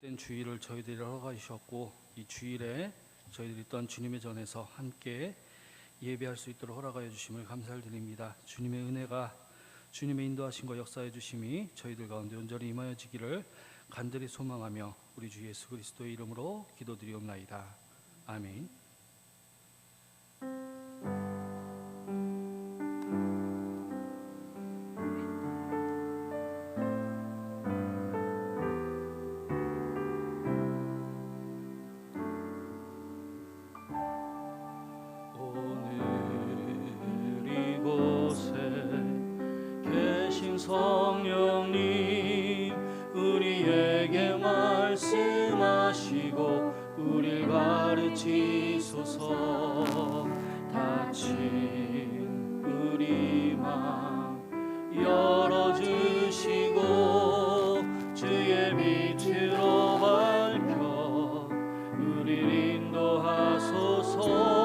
된 주일을 저희들이 허락해 주셨고, 이 주일에 저희들이 있던 주님의 전에서 함께 예배할 수 있도록 허락하여 주심을 감사를 드립니다. 주님의 은혜가, 주님의 인도하심과 역사해 주심이 저희들 가운데 온전히 임하여지기를 간절히 소망하며 우리 주 예수 그리스도의 이름으로 기도드리옵나이다. 아멘. 성령님 우리에게 말씀하시고 우릴 가르치소서. 닫힌 우리 맘 열어주시고 주의 빛으로 밝혀 우릴 인도하소서.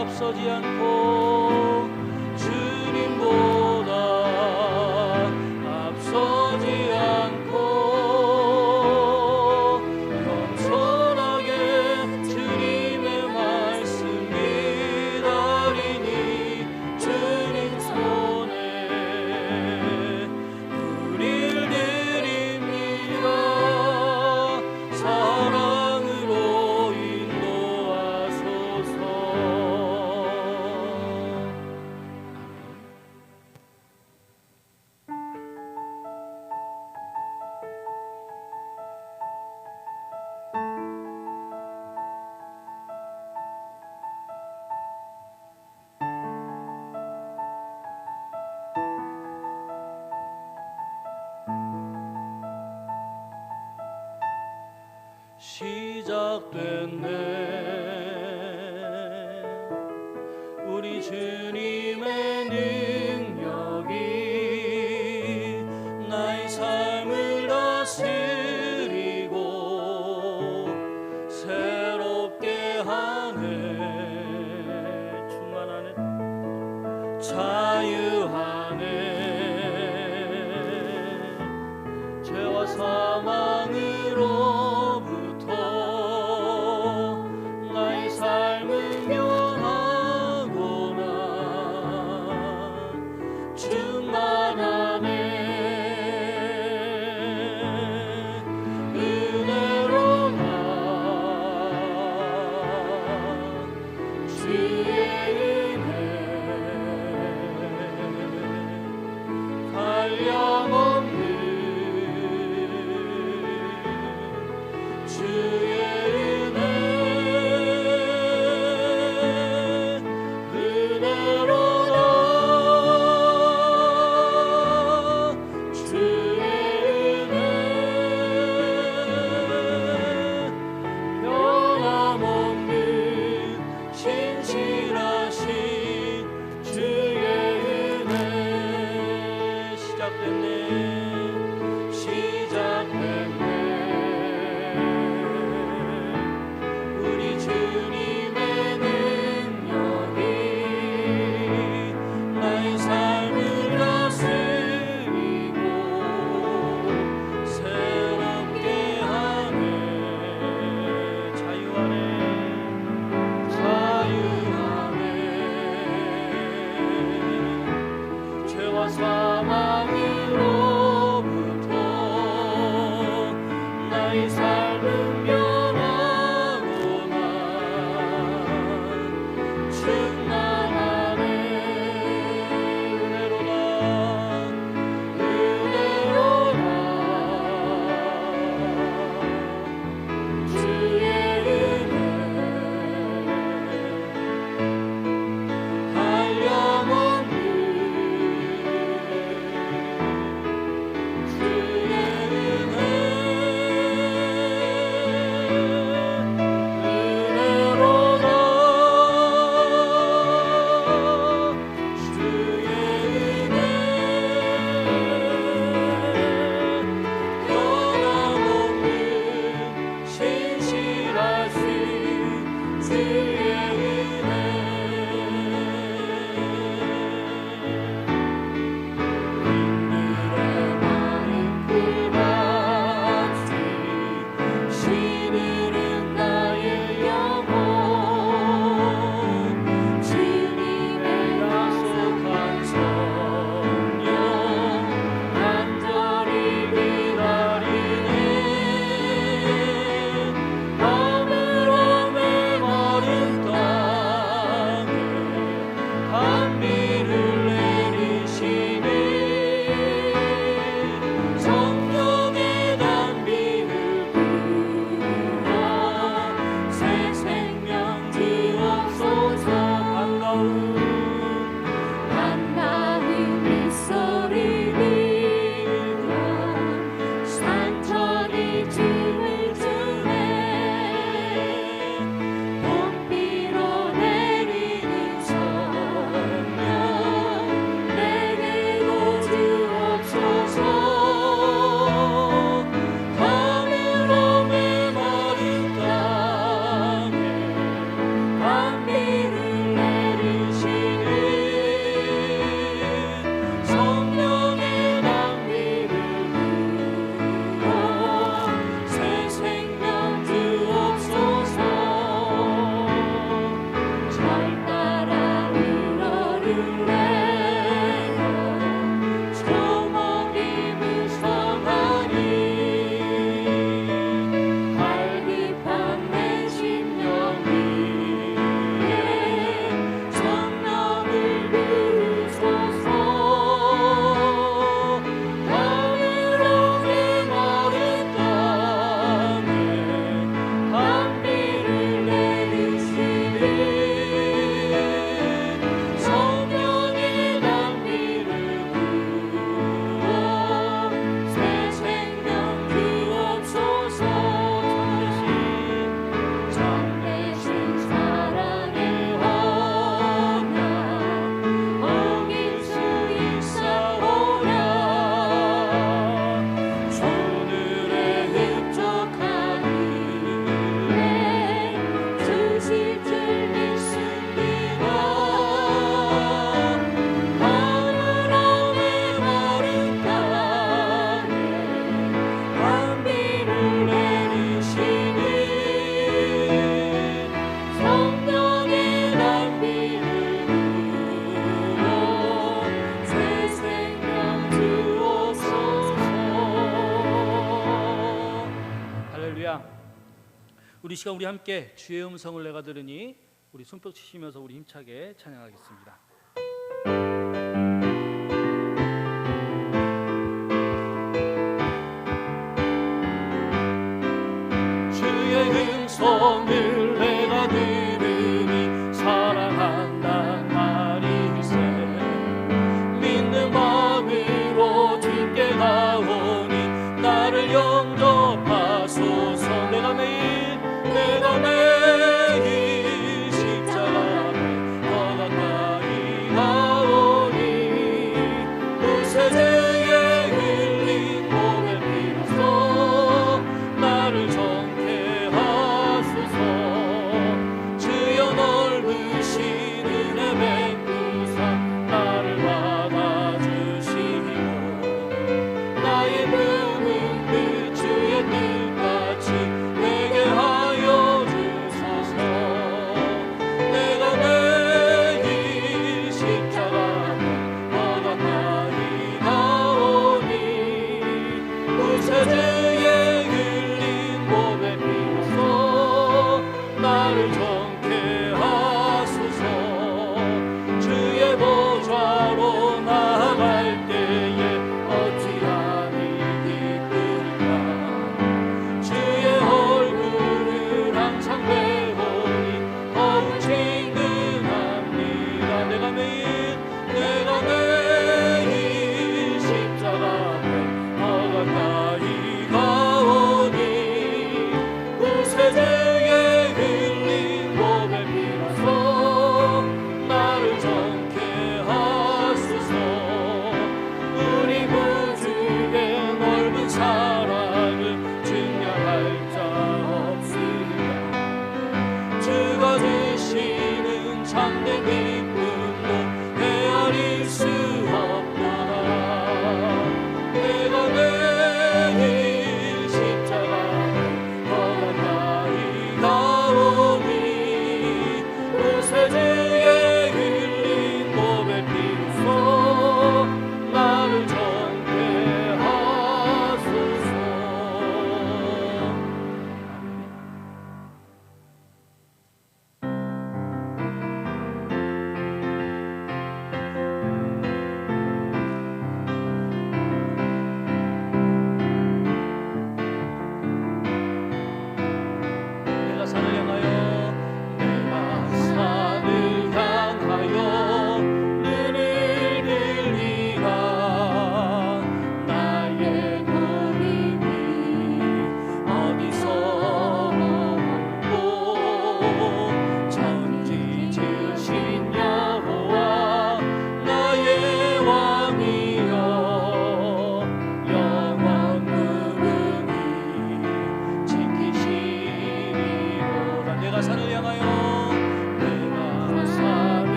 앞서지 않고 주님보다 앞서지 않고 겸손하게 주님의 말씀 기다리니 주님 손에 우릴 드립니다. 사랑으로 인도하소서. 시작됐네 우리 주님의 능력이 나의 삶을 다스리고 새롭게 하네. 충만하네. 자유하네. 죄와 사망으로 삶은 변하구나. 우리 시간 우리 함께 주의 음성을 내가 들으니 우리 손뼉 치시면서 우리 힘차게 찬양하겠습니다. 주의 음성을 내가 들으니 사랑한단 말이세. 믿는 마음으로 주께 가오니 나를 영접하소서. 내가 매일 십자가 앞에 더 가까이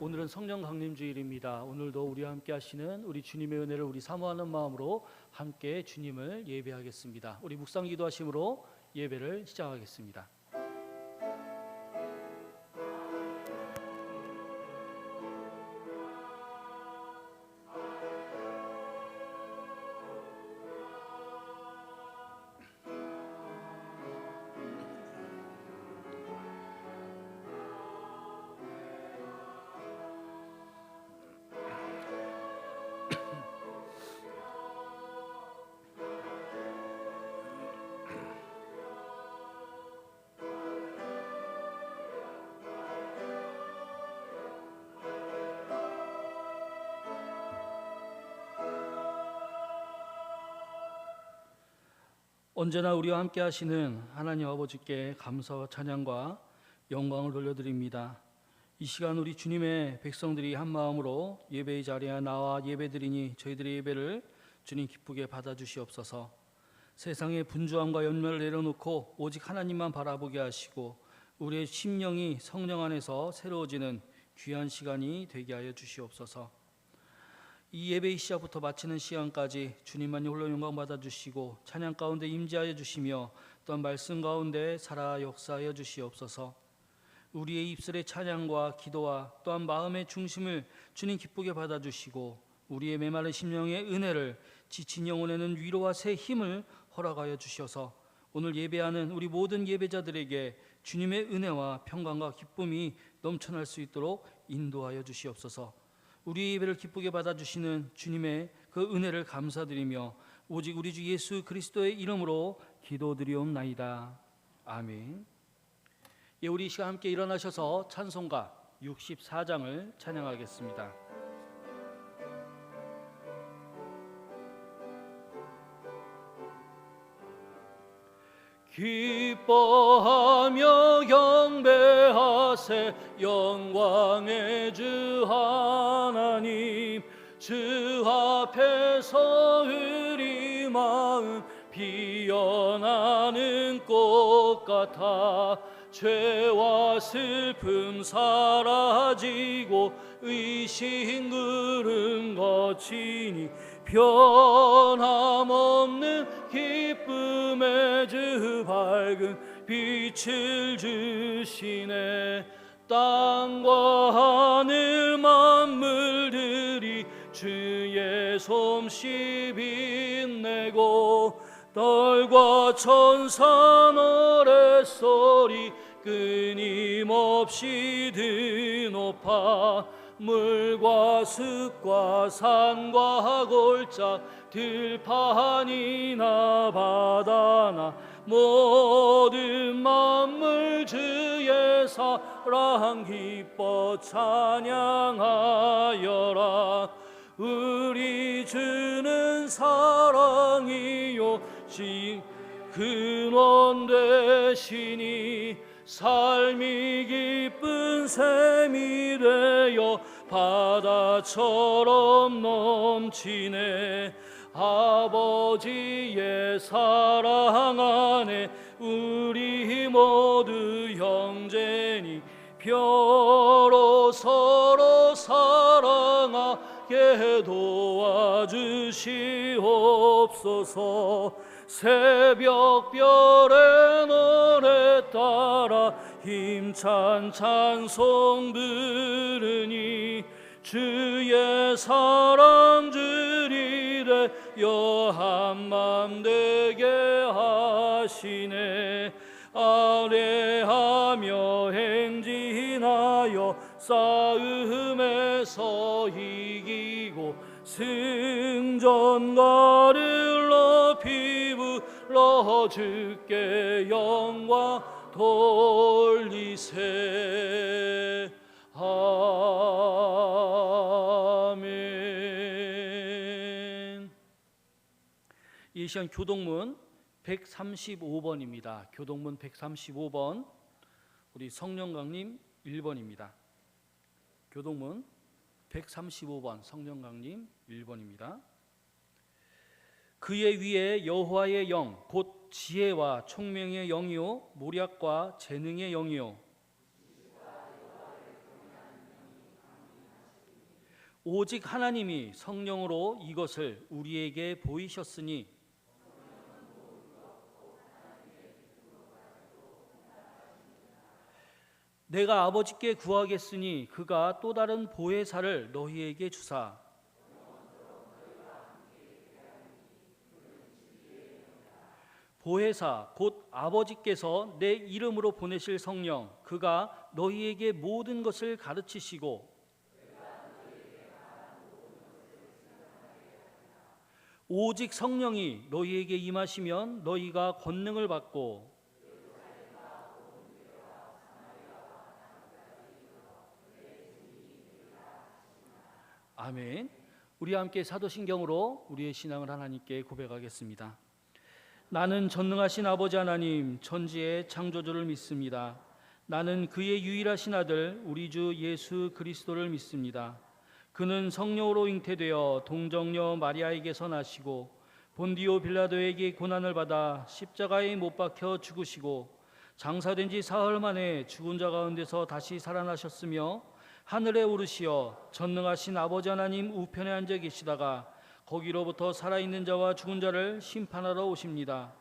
오늘은 성령 강림 주일입니다. 오늘도 우리와 함께 하시는 우리 주님의 은혜를 우리 사모하는 마음으로 함께 주님을 예배하겠습니다. 우리 묵상 기도하심으로 예배를 시작하겠습니다. 언제나 우리와 함께 하시는 하나님 아버지께 감사와 찬양과 영광을 돌려드립니다. 이 시간 우리 주님의 백성들이 한 마음으로 예배의 자리에 나와 예배드리니 저희들의 예배를 주님 기쁘게 받아주시옵소서. 세상의 분주함과 연멸을 내려놓고 오직 하나님만 바라보게 하시고 우리의 심령이 성령 안에서 새로워지는 귀한 시간이 되게 하여 주시옵소서. 이 예배의 시작부터 마치는 시간까지 주님만이 홀로 영광 받아주시고 찬양 가운데 임재하여 주시며 또한 말씀 가운데 살아 역사하여 주시옵소서. 우리의 입술의 찬양과 기도와 또한 마음의 중심을 주님 기쁘게 받아주시고 우리의 메마른 심령의 은혜를 지친 영혼에는 위로와 새 힘을 허락하여 주셔서 오늘 예배하는 우리 모든 예배자들에게 주님의 은혜와 평강과 기쁨이 넘쳐날 수 있도록 인도하여 주시옵소서. 우리 예배를 기쁘게 받아주시는 주님의 그 은혜를 감사드리며 오직 우리 주 예수 그리스도의 이름으로 기도드리옵나이다. 아멘. 예, 우리 이 시간 함께 일어나셔서 찬송가 64장을 찬양하겠습니다. 기뻐하며 경배하세 영광의 주 하나님. 주 앞에서 우리 마음 피어나는 꽃 같아 죄와 슬픔 사라지고 의심 구름 거치니 변함없는 기쁨의 주 밝은 빛을 주시네. 땅과 하늘 만물들이 주의 솜씨 빛내고 떨과 천사 노랫소리 끊임없이 드높아 물과 숲과 산과 골짜 들판이나 바다나 모든 만물 주의 사랑 기뻐 찬양하여라. 우리 주는 사랑이요 근원 되시니 삶이 기쁜 샘이 되어 바다처럼 넘치네. 아버지의 사랑 안에 우리 모두 형제니 표로 서로 사랑하게 도와주시옵소서. 새벽별의 노래 따라 힘찬 찬송 부르니 주의 사랑 주리되 여한맘 되게 하시네. 아뢰하며 행진하여 싸움에서 이기고 승전가를 높이 불러 주께 영광 돌리세. 아멘. 이 시간 교동문 135번입니다. 교동문 135번 우리 성령강림 1번입니다. 교동문 135번 성령강림 1번입니다. 그의 위에 여호와의 영 곧 지혜와 총명의 영이요 모략과 재능의 영이요 오직 하나님이 성령으로 이것을 우리에게 보이셨으니 내가 아버지께 구하겠으니 그가 또 다른 보혜사를 너희에게 주사 보혜사 곧 아버지께서 내 이름으로 보내실 성령 그가 너희에게 모든 것을 가르치시고 오직 성령이 너희에게 임하시면 너희가 권능을 받고 아멘. 우리 함께 사도신경으로 우리의 신앙을 하나님께 고백하겠습니다. 나는 전능하신 아버지 하나님 천지의 창조주를 믿습니다. 나는 그의 유일하신 아들 우리 주 예수 그리스도를 믿습니다. 그는 성령으로 잉태되어 동정녀 마리아에게서 나시고 본디오 빌라도에게 고난을 받아 십자가에 못 박혀 죽으시고 장사된 지 사흘 만에 죽은 자 가운데서 다시 살아나셨으며 하늘에 오르시어 전능하신 아버지 하나님 우편에 앉아 계시다가 거기로부터 살아있는 자와 죽은 자를 심판하러 오십니다.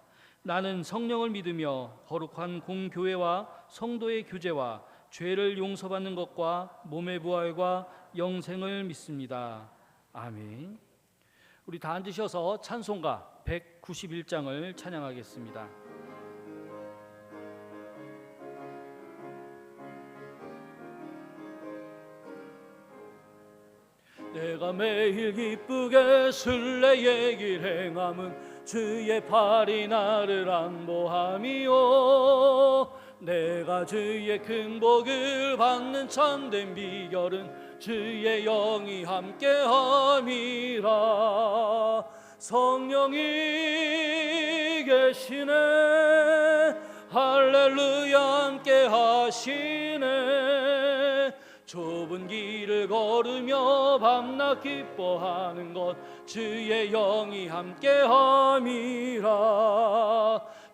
나는 성령을 믿으며 거룩한 공교회와 성도의 교제와 죄를 용서받는 것과 몸의 부활과 영생을 믿습니다. 아멘. 우리 다 앉으셔서 찬송가 191장을 찬양하겠습니다. 내가 매일 기쁘게 순례의 길 행함은 주의 팔이 나를 안보함이요 내가 주의 큰 복을 받는 참된 비결은 주의 영이 함께함이라 성령이 계시네 할렐루야 함께하시네 좁은 길을 걸으며 밤낮 기뻐하는 것 주의 영이 함께함이라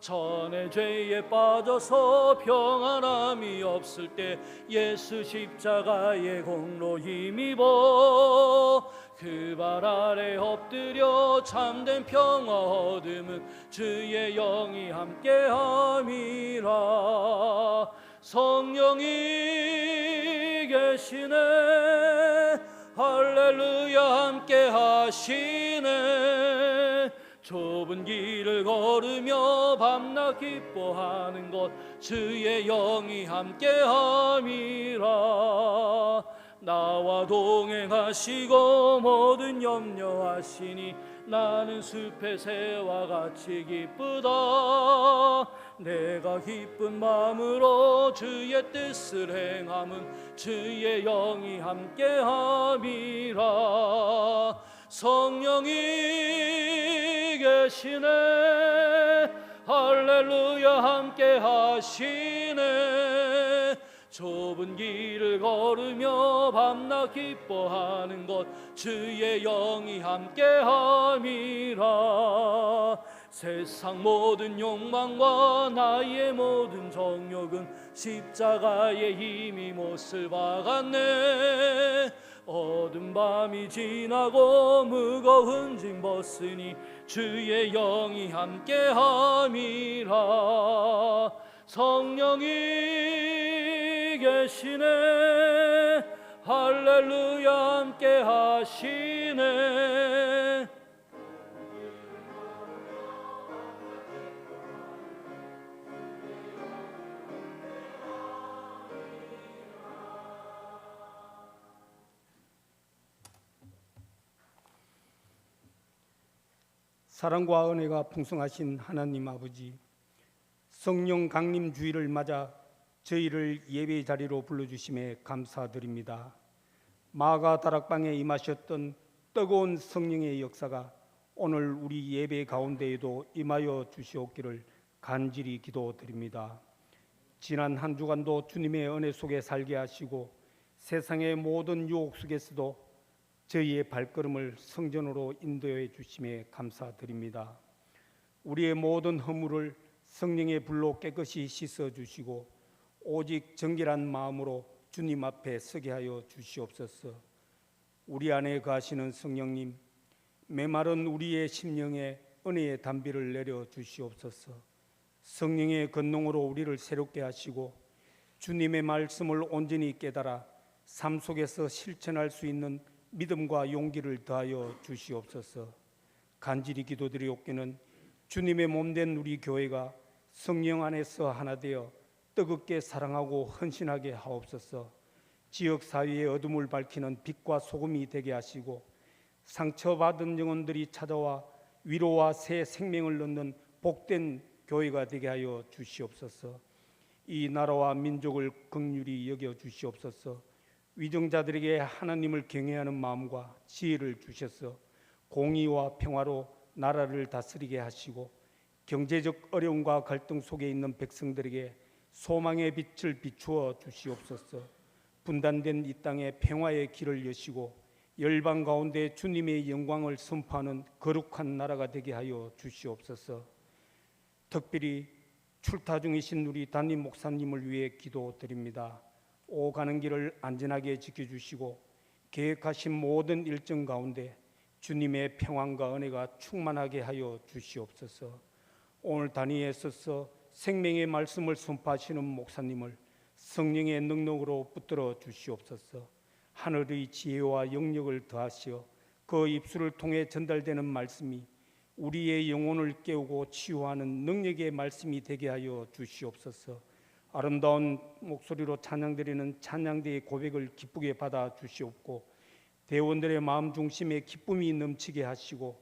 전에 죄에 빠져서 평안함이 없을 때 예수 십자가의 공로 힘입어 그 발 아래 엎드려 참된 평화 얻음은 주의 영이 함께함이라 성령이 계시네 할렐루야 함께하시네 좁은 길을 걸으며 밤낮 기뻐하는 것 주의 영이 함께함이라 나와 동행하시고 모든 염려하시니 나는 숲의 새와 같이 기쁘다 내가 기쁜 마음으로 주의 뜻을 행함은 주의 영이 함께함이라 성령이 계시네 할렐루야 함께하시네 좁은 길을 걸으며 밤낮 기뻐하는 것 주의 영이 함께함이라 세상 모든 욕망과 나의 모든 정욕은 십자가의 힘이 못을 박았네 어두운 밤이 지나고 무거운 짐 벗으니 주의 영이 함께함이라 성령이 계시네 할렐루야 함께하시네 사랑과 은혜가 풍성하신 하나님 아버지 성령 강림 주일을 맞아 저희를 예배 자리로 불러주심에 감사드립니다. 마가 다락방에 임하셨던 뜨거운 성령의 역사가 오늘 우리 예배 가운데에도 임하여 주시옵기를 간절히 기도드립니다. 지난 한 주간도 주님의 은혜 속에 살게 하시고 세상의 모든 유혹 속에서도 저희의 발걸음을 성전으로 인도해 주심에 감사드립니다. 우리의 모든 허물을 성령의 불로 깨끗이 씻어 주시고 오직 정결한 마음으로 주님 앞에 서게 하여 주시옵소서. 우리 안에 거하시는 성령님, 메마른 우리의 심령에 은혜의 단비를 내려 주시옵소서. 성령의 권능으로 우리를 새롭게 하시고 주님의 말씀을 온전히 깨달아 삶 속에서 실천할 수 있는 믿음과 용기를 더하여 주시옵소서. 간절히 기도드리옵기는 주님의 몸된 우리 교회가 성령 안에서 하나 되어 뜨겁게 사랑하고 헌신하게 하옵소서. 지역 사회의 어둠을 밝히는 빛과 소금이 되게 하시고 상처받은 영혼들이 찾아와 위로와 새 생명을 넣는 복된 교회가 되게 하여 주시옵소서. 이 나라와 민족을 긍휼히 여겨 주시옵소서. 위정자들에게 하나님을 경외하는 마음과 지혜를 주셔서 공의와 평화로 나라를 다스리게 하시고 경제적 어려움과 갈등 속에 있는 백성들에게 소망의 빛을 비추어 주시옵소서. 분단된 이 땅에 평화의 길을 여시고 열방 가운데 주님의 영광을 선포하는 거룩한 나라가 되게 하여 주시옵소서. 특별히 출타 중이신 우리 담임 목사님을 위해 기도드립니다. 오가는 길을 안전하게 지켜주시고 계획하신 모든 일정 가운데 주님의 평안과 은혜가 충만하게 하여 주시옵소서. 오늘 단위에 있어서 생명의 말씀을 선포하시는 목사님을 성령의 능력으로 붙들어 주시옵소서. 하늘의 지혜와 영역을 더하시어 그 입술을 통해 전달되는 말씀이 우리의 영혼을 깨우고 치유하는 능력의 말씀이 되게 하여 주시옵소서. 아름다운 목소리로 찬양드리는 찬양대의 고백을 기쁘게 받아 주시옵고 대원들의 마음 중심에 기쁨이 넘치게 하시고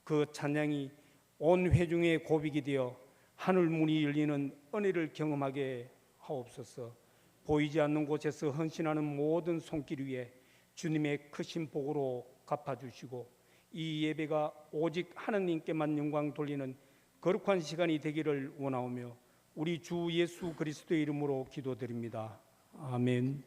그 찬양이 온 회중의 고백이 되어 하늘 문이 열리는 은혜를 경험하게 하옵소서. 보이지 않는 곳에서 헌신하는 모든 손길 위에 주님의 크신 복으로 갚아주시고 이 예배가 오직 하나님께만 영광 돌리는 거룩한 시간이 되기를 원하오며 우리 주 예수 그리스도의 이름으로 기도드립니다. 아멘.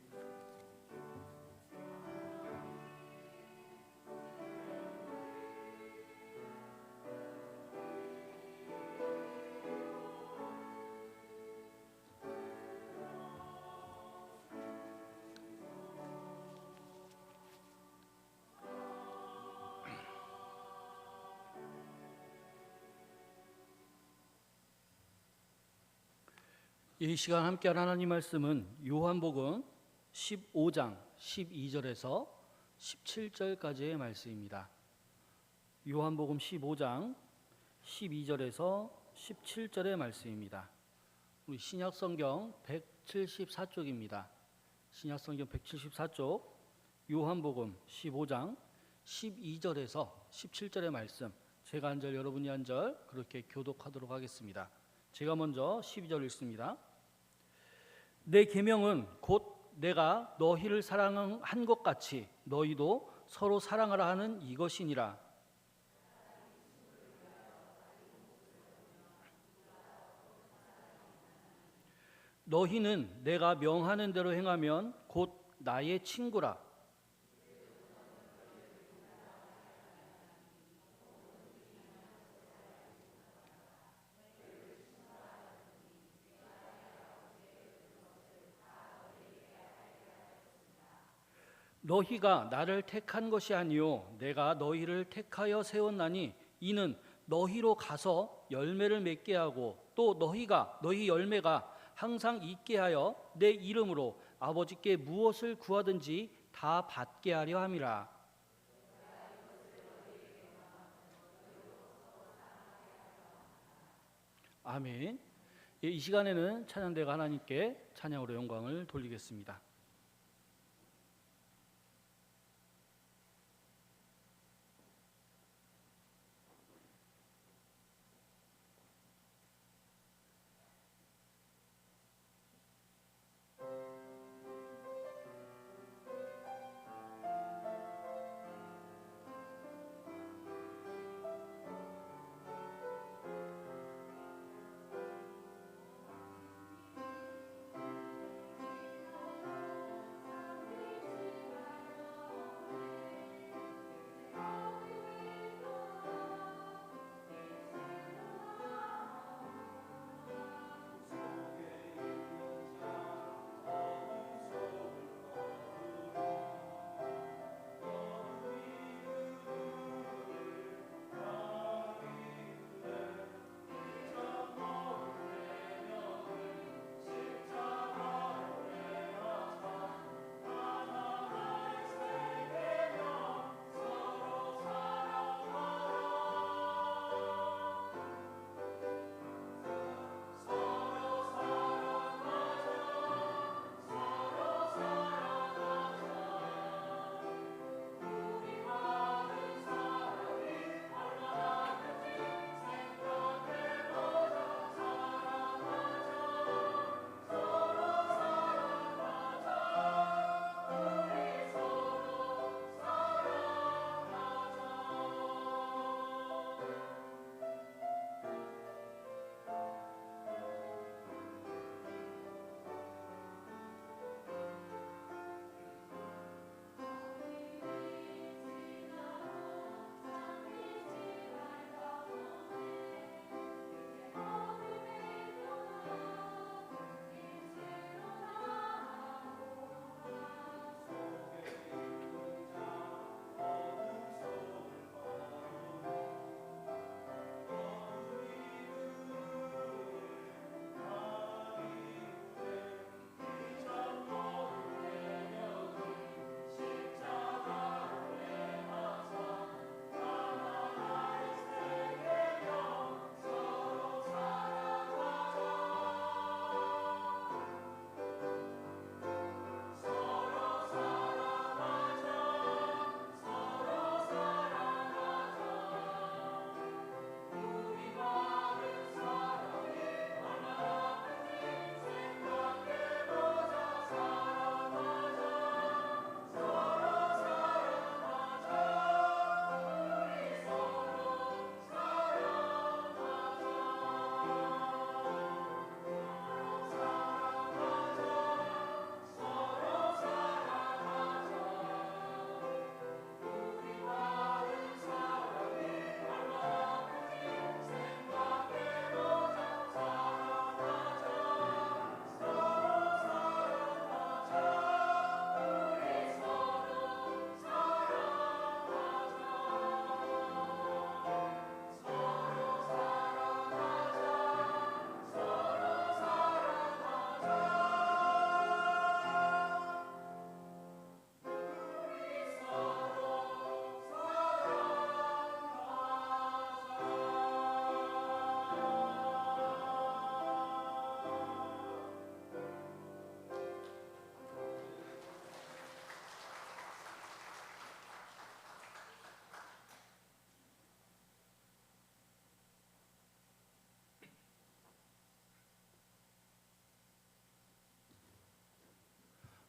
이 시간 함께할 하나님 말씀은 요한복음 15장 12절에서 17절까지의 말씀입니다. 요한복음 15장 12절에서 17절의 말씀입니다. 우리 신약성경 174쪽입니다. 신약성경 174쪽 요한복음 15장 12절에서 17절의 말씀, 제가 한 절 여러분이 한 절 그렇게 교독하도록 하겠습니다. 제가 먼저 12절 읽습니다. 내 계명은 곧 내가 너희를 사랑한 것 같이 너희도 서로 사랑하라 하는 이것이니라. 너희는 내가 명하는 대로 행하면 곧 나의 친구라. 너희가 나를 택한 것이 아니요 내가 너희를 택하여 세웠나니 이는 너희로 가서 열매를 맺게 하고 또 너희 열매가 항상 있게 하여 내 이름으로 아버지께 무엇을 구하든지 다 받게 하려 함이라. 아멘. 이 시간에는 찬양대가 하나님께 찬양으로 영광을 돌리겠습니다.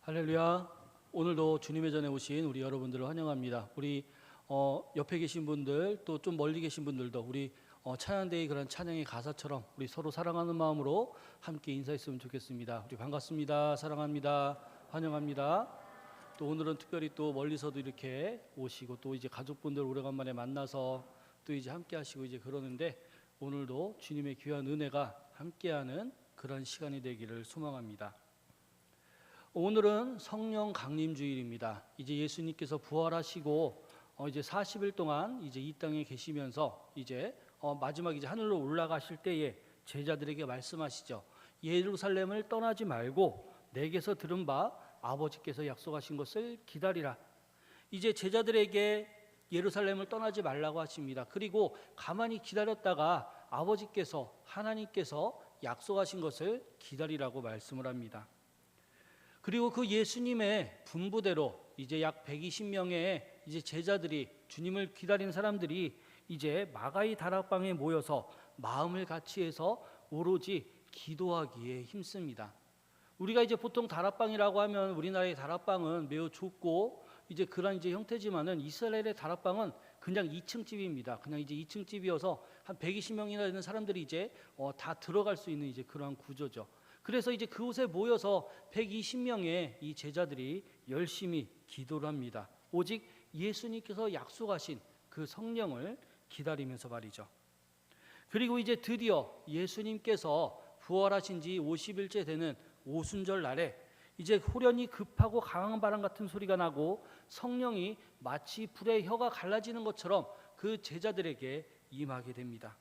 할렐루야. 오늘도 주님의 전에 오신 우리 여러분들을 환영합니다. 우리 옆에 계신 분들 또 좀 멀리 계신 분들도 우리 찬양대의 그런 찬양의 가사처럼 우리 서로 사랑하는 마음으로 함께 인사했으면 좋겠습니다. 우리 반갑습니다. 사랑합니다. 환영합니다. 또 오늘은 특별히 또 멀리서도 이렇게 오시고 또 이제 가족분들 오래간만에 만나서 또 이제 함께 하시고 이제 그러는데 오늘도 주님의 귀한 은혜가 함께하는 그런 시간이 되기를 소망합니다. 오늘은 성령 강림 주일입니다. 이제 예수님께서 부활하시고 이제 40일 동안 이제 이 땅에 계시면서 이제 마지막 이제 하늘로 올라가실 때에 제자들에게 말씀하시죠. 예루살렘을 떠나지 말고 내게서 들은 바 아버지께서 약속하신 것을 기다리라. 이제 제자들에게 예루살렘을 떠나지 말라고 하십니다. 그리고 가만히 기다렸다가 아버지께서 하나님께서 약속하신 것을 기다리라고 말씀을 합니다. 그리고 그 예수님의 분부대로 이제 약 120명의 이제 제자들이 주님을 기다리는 사람들이 이제 마가이 다락방에 모여서 마음을 같이 해서 오로지 기도하기에 힘씁니다. 우리가 이제 보통 다락방이라고 하면 우리나라의 다락방은 매우 좁고 이제 그런 이제 형태지만은 이스라엘의 다락방은 그냥 2층 집입니다. 그냥 이제 2층 집이어서 한 120명이나 되는 사람들이 이제 다 들어갈 수 있는 이제 그런 구조죠. 그래서 이제 그곳에 모여서 120명의 이 제자들이 열심히 기도를 합니다. 오직 예수님께서 약속하신 그 성령을 기다리면서 말이죠. 그리고 이제 드디어 예수님께서 부활하신 지 50일째 되는 오순절 날에 이제 호련히 급하고 강한 바람 같은 소리가 나고 성령이 마치 불의 혀가 갈라지는 것처럼 그 제자들에게 임하게 됩니다.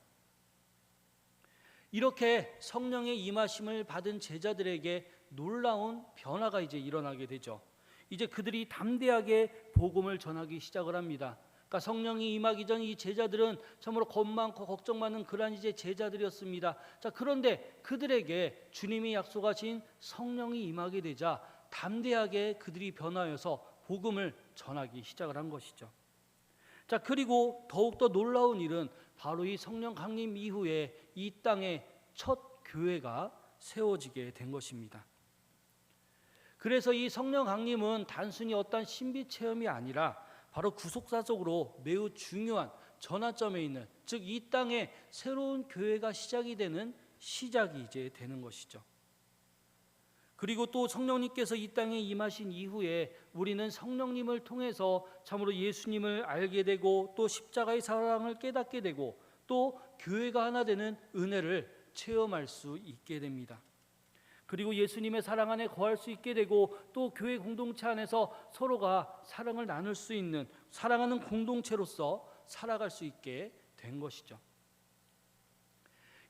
이렇게 성령의 임하심을 받은 제자들에게 놀라운 변화가 이제 일어나게 되죠. 이제 그들이 담대하게 복음을 전하기 시작을 합니다. 그러니까 성령이 임하기 전 이 제자들은 참으로 겁 많고 걱정 많은 그러한 이제 제자들이었습니다. 자, 그런데 그들에게 주님이 약속하신 성령이 임하게 되자 담대하게 그들이 변화해서 복음을 전하기 시작을 한 것이죠. 자, 그리고 더욱더 놀라운 일은 바로 이 성령 강림 이후에 이 땅에 첫 교회가 세워지게 된 것입니다. 그래서 이 성령 강림은 단순히 어떤 신비 체험이 아니라 바로 구속사적으로 매우 중요한 전환점에 있는, 즉 이 땅에 새로운 교회가 시작이 되는 시작이 이제 되는 것이죠. 그리고 또 성령님께서 이 땅에 임하신 이후에 우리는 성령님을 통해서 참으로 예수님을 알게 되고 또 십자가의 사랑을 깨닫게 되고 또 교회가 하나 되는 은혜를 체험할 수 있게 됩니다. 그리고 예수님의 사랑 안에 거할 수 있게 되고 또 교회 공동체 안에서 서로가 사랑을 나눌 수 있는 사랑하는 공동체로서 살아갈 수 있게 된 것이죠.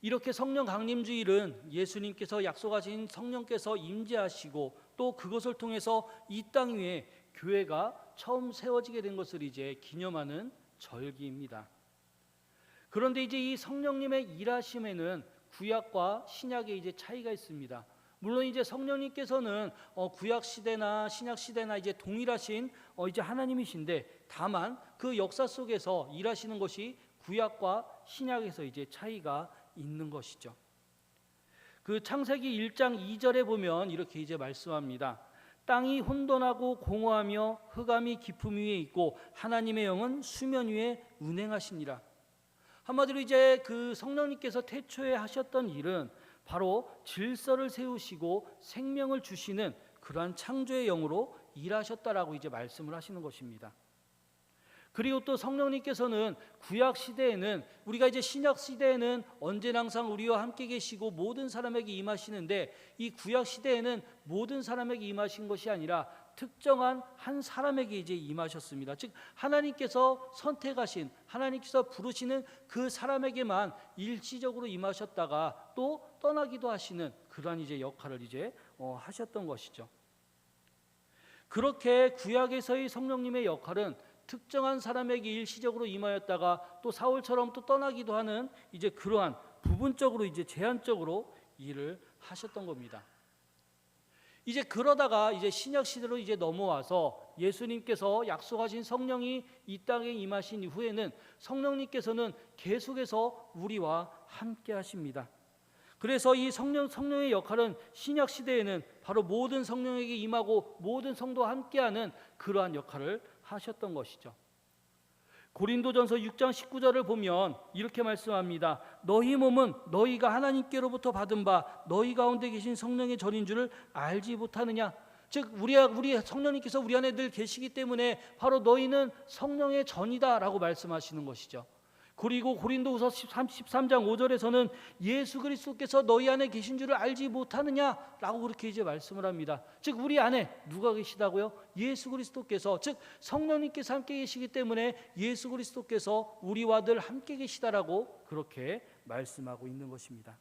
이렇게 성령 강림 주일은 예수님께서 약속하신 성령께서 임재하시고 또 그것을 통해서 이 땅 위에 교회가 처음 세워지게 된 것을 이제 기념하는 절기입니다. 그런데 이제 이 성령님의 일하심에는 구약과 신약의 이제 차이가 있습니다. 물론 이제 성령님께서는 구약 시대나 신약 시대나 이제 동일하신 이제 하나님이신데 다만 그 역사 속에서 일하시는 것이 구약과 신약에서 이제 차이가 있는 것이죠. 그 창세기 1장 2절에 보면 이렇게 이제 말씀합니다. 땅이 혼돈하고 공허하며 흑암이 깊음 위에 있고 하나님의 영은 수면 위에 운행하시니라. 한마디로 이제 그 성령님께서 태초에 하셨던 일은 바로 질서를 세우시고 생명을 주시는 그러한 창조의 영으로 일하셨다라고 이제 말씀을 하시는 것입니다. 그리고 또 성령님께서는 구약 시대에는 우리가 이제 신약 시대에는 언제나 항상 우리와 함께 계시고 모든 사람에게 임하시는데 이 구약 시대에는 모든 사람에게 임하신 것이 아니라 특정한 한 사람에게 이제 임하셨습니다. 즉 하나님께서 선택하신 하나님께서 부르시는 그 사람에게만 일시적으로 임하셨다가 또 떠나기도 하시는 그러한 이제 역할을 이제 하셨던 것이죠. 그렇게 구약에서의 성령님의 역할은 특정한 사람에게 일시적으로 임하였다가 또 사울처럼 또 떠나기도 하는 이제 그러한 부분적으로 이제 제한적으로 일을 하셨던 겁니다. 이제 그러다가 이제 신약 시대로 이제 넘어와서 예수님께서 약속하신 성령이 이 땅에 임하신 이후에는 성령님께서는 계속해서 우리와 함께 하십니다. 그래서 이 성령의 역할은 신약 시대에는 바로 모든 성령에게 임하고 모든 성도와 함께하는 그러한 역할을 하셨던 것이죠. 고린도전서 6장 19절을 보면 이렇게 말씀합니다. 너희 몸은 너희가 하나님께로부터 받은 바 너희 가운데 계신 성령의 전인 줄을 알지 못하느냐. 즉 우리 성령님께서 우리 안에 늘 계시기 때문에 바로 너희는 성령의 전이다라고 말씀하시는 것이죠. 그리고 고린도후서 13장 5절에서는 예수 그리스도께서 너희 안에 계신 줄을 알지 못하느냐라고 그렇게 이제 말씀을 합니다. 즉 우리 안에 누가 계시다고요? 예수 그리스도께서, 즉 성령님께서 함께 계시기 때문에 예수 그리스도께서 우리와 늘 함께 계시다라고 그렇게 말씀하고 있는 것입니다.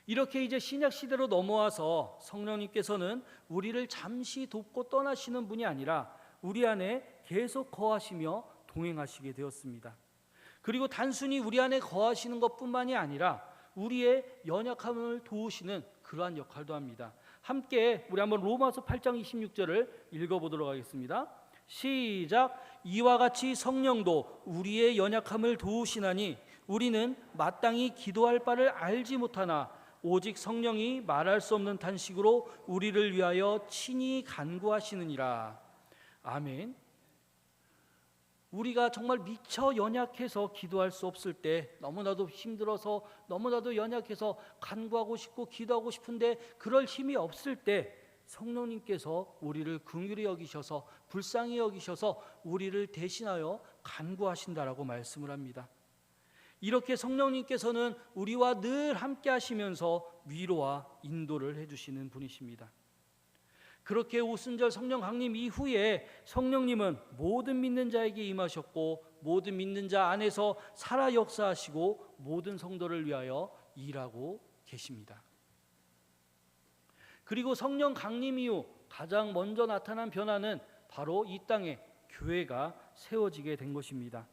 이렇게 이제 신약 시대로 넘어와서 성령님께서는 우리를 잠시 돕고 떠나시는 분이 아니라 우리 안에 계속 거하시며 동행하시게 되었습니다. 그리고 단순히 우리 안에 거하시는 것뿐만이 아니라 우리의 연약함을 도우시는 그러한 역할도 합니다. 함께 우리 한번 로마서 8장 26절을 읽어보도록 하겠습니다. 시작. 이와 같이 성령도 우리의 연약함을 도우시나니 우리는 마땅히 기도할 바를 알지 못하나 오직 성령이 말할 수 없는 탄식으로 우리를 위하여 친히 간구하시느니라. 아멘. 우리가 정말 미처 연약해서 기도할 수 없을 때, 너무나도 힘들어서 너무나도 연약해서 간구하고 싶고 기도하고 싶은데 그럴 힘이 없을 때 성령님께서 우리를 긍휼히 여기셔서 불쌍히 여기셔서 우리를 대신하여 간구하신다라고 말씀을 합니다. 이렇게 성령님께서는 우리와 늘 함께 하시면서 위로와 인도를 해주시는 분이십니다. 그렇게 오순절 성령 강림 이후에 성령님은 모든 믿는 자에게 임하셨고 모든 믿는 자 안에서 살아 역사하시고 모든 성도를 위하여 일하고 계십니다. 그리고 성령 강림 이후 가장 먼저 나타난 변화는 바로 이 땅에 교회가 세워지게 된 것입니다.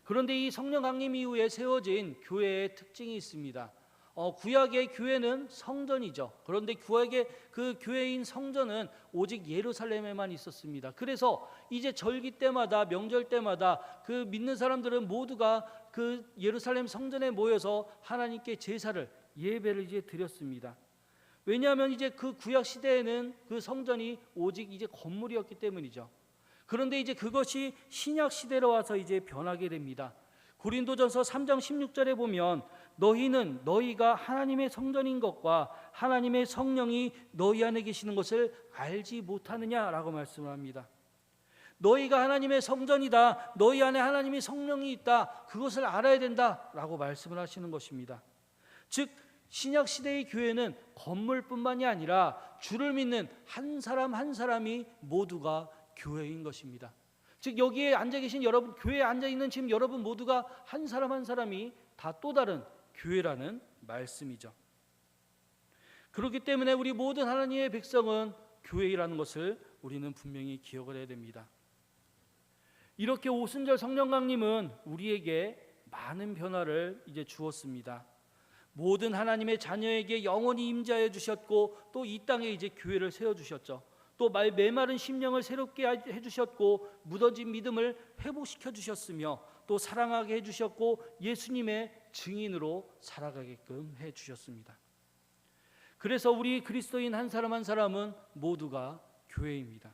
그런데 이 성령 강림 이후에 세워진 교회의 특징이 있습니다. 구약의 교회는 성전이죠. 그런데 구약의 그 교회인 성전은 오직 예루살렘에만 있었습니다. 그래서 이제 절기 때마다, 명절 때마다 그 믿는 사람들은 모두가 그 예루살렘 성전에 모여서 하나님께 제사를, 예배를 이제 드렸습니다. 왜냐하면 이제 그 구약 시대에는 그 성전이 오직 이제 건물이었기 때문이죠. 그런데 이제 그것이 신약 시대로 와서 이제 변하게 됩니다. 고린도전서 3장 16절에 보면 너희는 너희가 하나님의 성전인 것과 하나님의 성령이 너희 안에 계시는 것을 알지 못하느냐라고 말씀을 합니다. 너희가 하나님의 성전이다, 너희 안에 하나님의 성령이 있다, 그것을 알아야 된다라고 말씀을 하시는 것입니다. 즉 신약 시대의 교회는 건물뿐만이 아니라 주를 믿는 한 사람 한 사람이 모두가 교회인 것입니다. 즉 여기에 앉아 계신 여러분, 교회에 앉아 있는 지금 여러분 모두가 한 사람 한 사람이 다 또 다른 교회라는 말씀이죠. 그렇기 때문에 우리 모든 하나님의 백성은 교회라는 것을 우리는 분명히 기억을 해야 됩니다. 이렇게 오순절 성령 강림은 우리에게 많은 변화를 이제 주었습니다. 모든 하나님의 자녀에게 영원히 임재하여 주셨고 또 이 땅에 이제 교회를 세워 주셨죠. 또 메마른 심령을 새롭게 해주셨고 무너진 믿음을 회복시켜 주셨으며 또 사랑하게 해주셨고 예수님의 증인으로 살아가게끔 해주셨습니다. 그래서 우리 그리스도인 한 사람 한 사람은 모두가 교회입니다.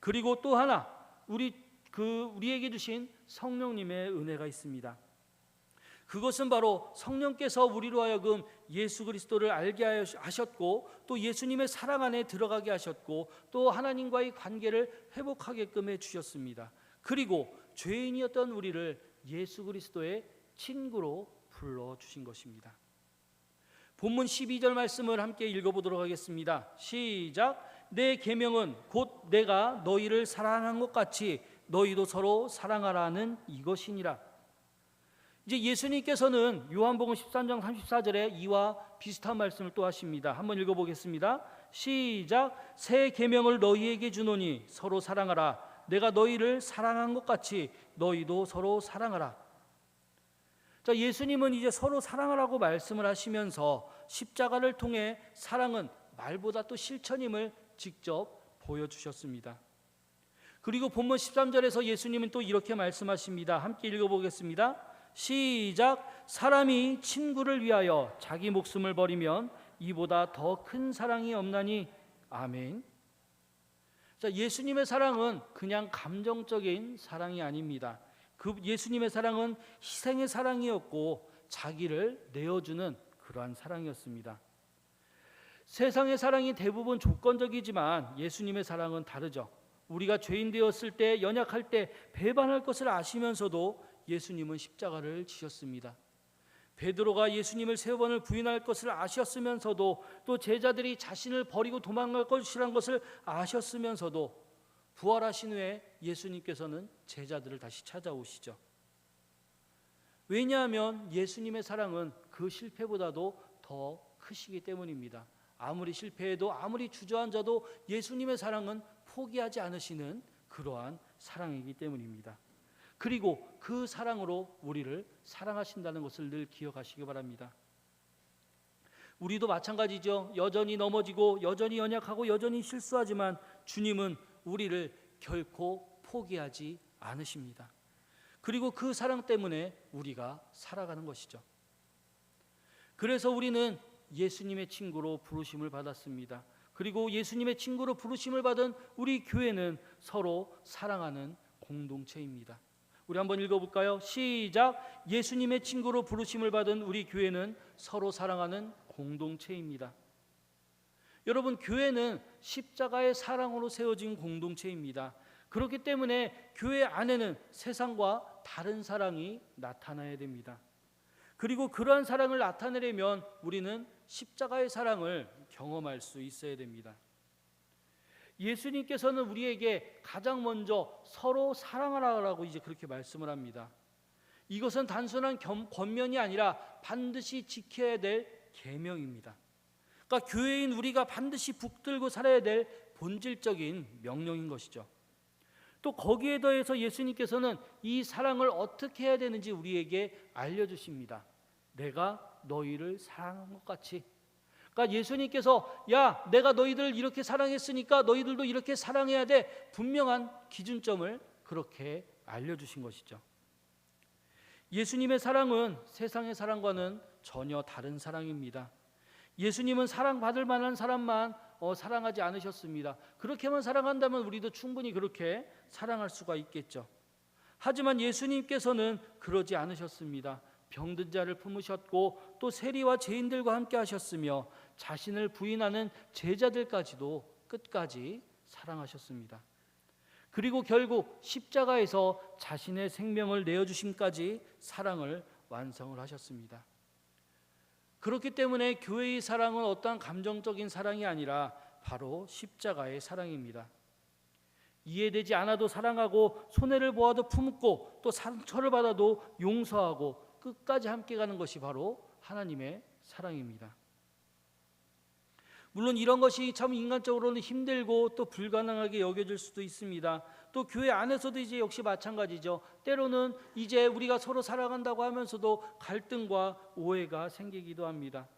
그리고 또 하나 우리에게 주신 성령님의 은혜가 있습니다. 그것은 바로 성령께서 우리로 하여금 예수 그리스도를 알게 하셨고 또 예수님의 사랑 안에 들어가게 하셨고 또 하나님과의 관계를 회복하게끔 해주셨습니다. 그리고 죄인이었던 우리를 예수 그리스도의 친구로 불러주신 것입니다. 본문 12절 말씀을 함께 읽어보도록 하겠습니다. 시작. 내 계명은 곧 내가 너희를 사랑한 것 같이 너희도 서로 사랑하라는 이것이니라. 이제 예수님께서는 요한복음 13장 34절에 이와 비슷한 말씀을 또 하십니다. 한번 읽어보겠습니다. 시작. 새 계명을 너희에게 주노니 서로 사랑하라. 내가 너희를 사랑한 것 같이 너희도 서로 사랑하라. 자, 예수님은 이제 서로 사랑하라고 말씀을 하시면서 십자가를 통해 사랑은 말보다 또 실천임을 직접 보여주셨습니다. 그리고 본문 13절에서 예수님은 또 이렇게 말씀하십니다. 함께 읽어보겠습니다. 시작. 사람이 친구를 위하여 자기 목숨을 버리면 이보다 더 큰 사랑이 없나니. 아멘. 자, 예수님의 사랑은 그냥 감정적인 사랑이 아닙니다. 그 예수님의 사랑은 희생의 사랑이었고 자기를 내어주는 그러한 사랑이었습니다. 세상의 사랑이 대부분 조건적이지만 예수님의 사랑은 다르죠. 우리가 죄인 되었을 때, 연약할 때 배반할 것을 아시면서도 예수님은 십자가를 지셨습니다. 베드로가 예수님을 3번을 부인할 것을 아셨으면서도, 또 제자들이 자신을 버리고 도망갈 것이라는 것을 아셨으면서도 부활하신 후에 예수님께서는 제자들을 다시 찾아오시죠. 왜냐하면 예수님의 사랑은 그 실패보다도 더 크시기 때문입니다. 아무리 실패해도, 아무리 주저앉아도 예수님의 사랑은 포기하지 않으시는 그러한 사랑이기 때문입니다. 그리고 그 사랑으로 우리를 사랑하신다는 것을 늘 기억하시기 바랍니다. 우리도 마찬가지죠. 여전히 넘어지고 여전히 연약하고 여전히 실수하지만 주님은 우리를 결코 포기하지 않으십니다. 그리고 그 사랑 때문에 우리가 살아가는 것이죠. 그래서 우리는 예수님의 친구로 부르심을 받았습니다. 그리고 예수님의 친구로 부르심을 받은 우리 교회는 서로 사랑하는 공동체입니다. 우리 한번 읽어볼까요? 시작. 예수님의 친구로 부르심을 받은 우리 교회는 서로 사랑하는 공동체입니다. 여러분, 교회는 십자가의 사랑으로 세워진 공동체입니다. 그렇기 때문에 교회 안에는 세상과 다른 사랑이 나타나야 됩니다. 그리고 그러한 사랑을 나타내려면 우리는 십자가의 사랑을 경험할 수 있어야 됩니다. 예수님께서는 우리에게 가장 먼저 서로 사랑하라고 이제 그렇게 말씀을 합니다. 이것은 단순한 권면이 아니라 반드시 지켜야 될 계명입니다. 그러니까 교회인 우리가 반드시 붙들고 살아야 될 본질적인 명령인 것이죠. 또 거기에 더해서 예수님께서는 이 사랑을 어떻게 해야 되는지 우리에게 알려주십니다. 내가 너희를 사랑한 것 같이. 그러니까 예수님께서 야, 내가 너희들을 이렇게 사랑했으니까 너희들도 이렇게 사랑해야 돼, 분명한 기준점을 그렇게 알려주신 것이죠. 예수님의 사랑은 세상의 사랑과는 전혀 다른 사랑입니다. 예수님은 사랑받을 만한 사람만 사랑하지 않으셨습니다. 그렇게만 사랑한다면 우리도 충분히 그렇게 사랑할 수가 있겠죠. 하지만 예수님께서는 그러지 않으셨습니다. 병든 자를 품으셨고 또 세리와 죄인들과 함께 하셨으며 자신을 부인하는 제자들까지도 끝까지 사랑하셨습니다. 그리고 결국 십자가에서 자신의 생명을 내어주심까지 사랑을 완성을 하셨습니다. 그렇기 때문에 교회의 사랑은 어떠한 감정적인 사랑이 아니라 바로 십자가의 사랑입니다. 이해되지 않아도 사랑하고 손해를 보아도 품고 또 상처를 받아도 용서하고 끝까지 함께 가는 것이 바로 하나님의 사랑입니다. 물론 이런 것이 참 인간적으로는 힘들고 또 불가능하게 여겨질 수도 있습니다. 또 교회 안에서도 이제 역시 마찬가지죠. 때로는 이제 우리가 서로 사랑한다고 하면서도 갈등과 오해가 생기기도 합니다.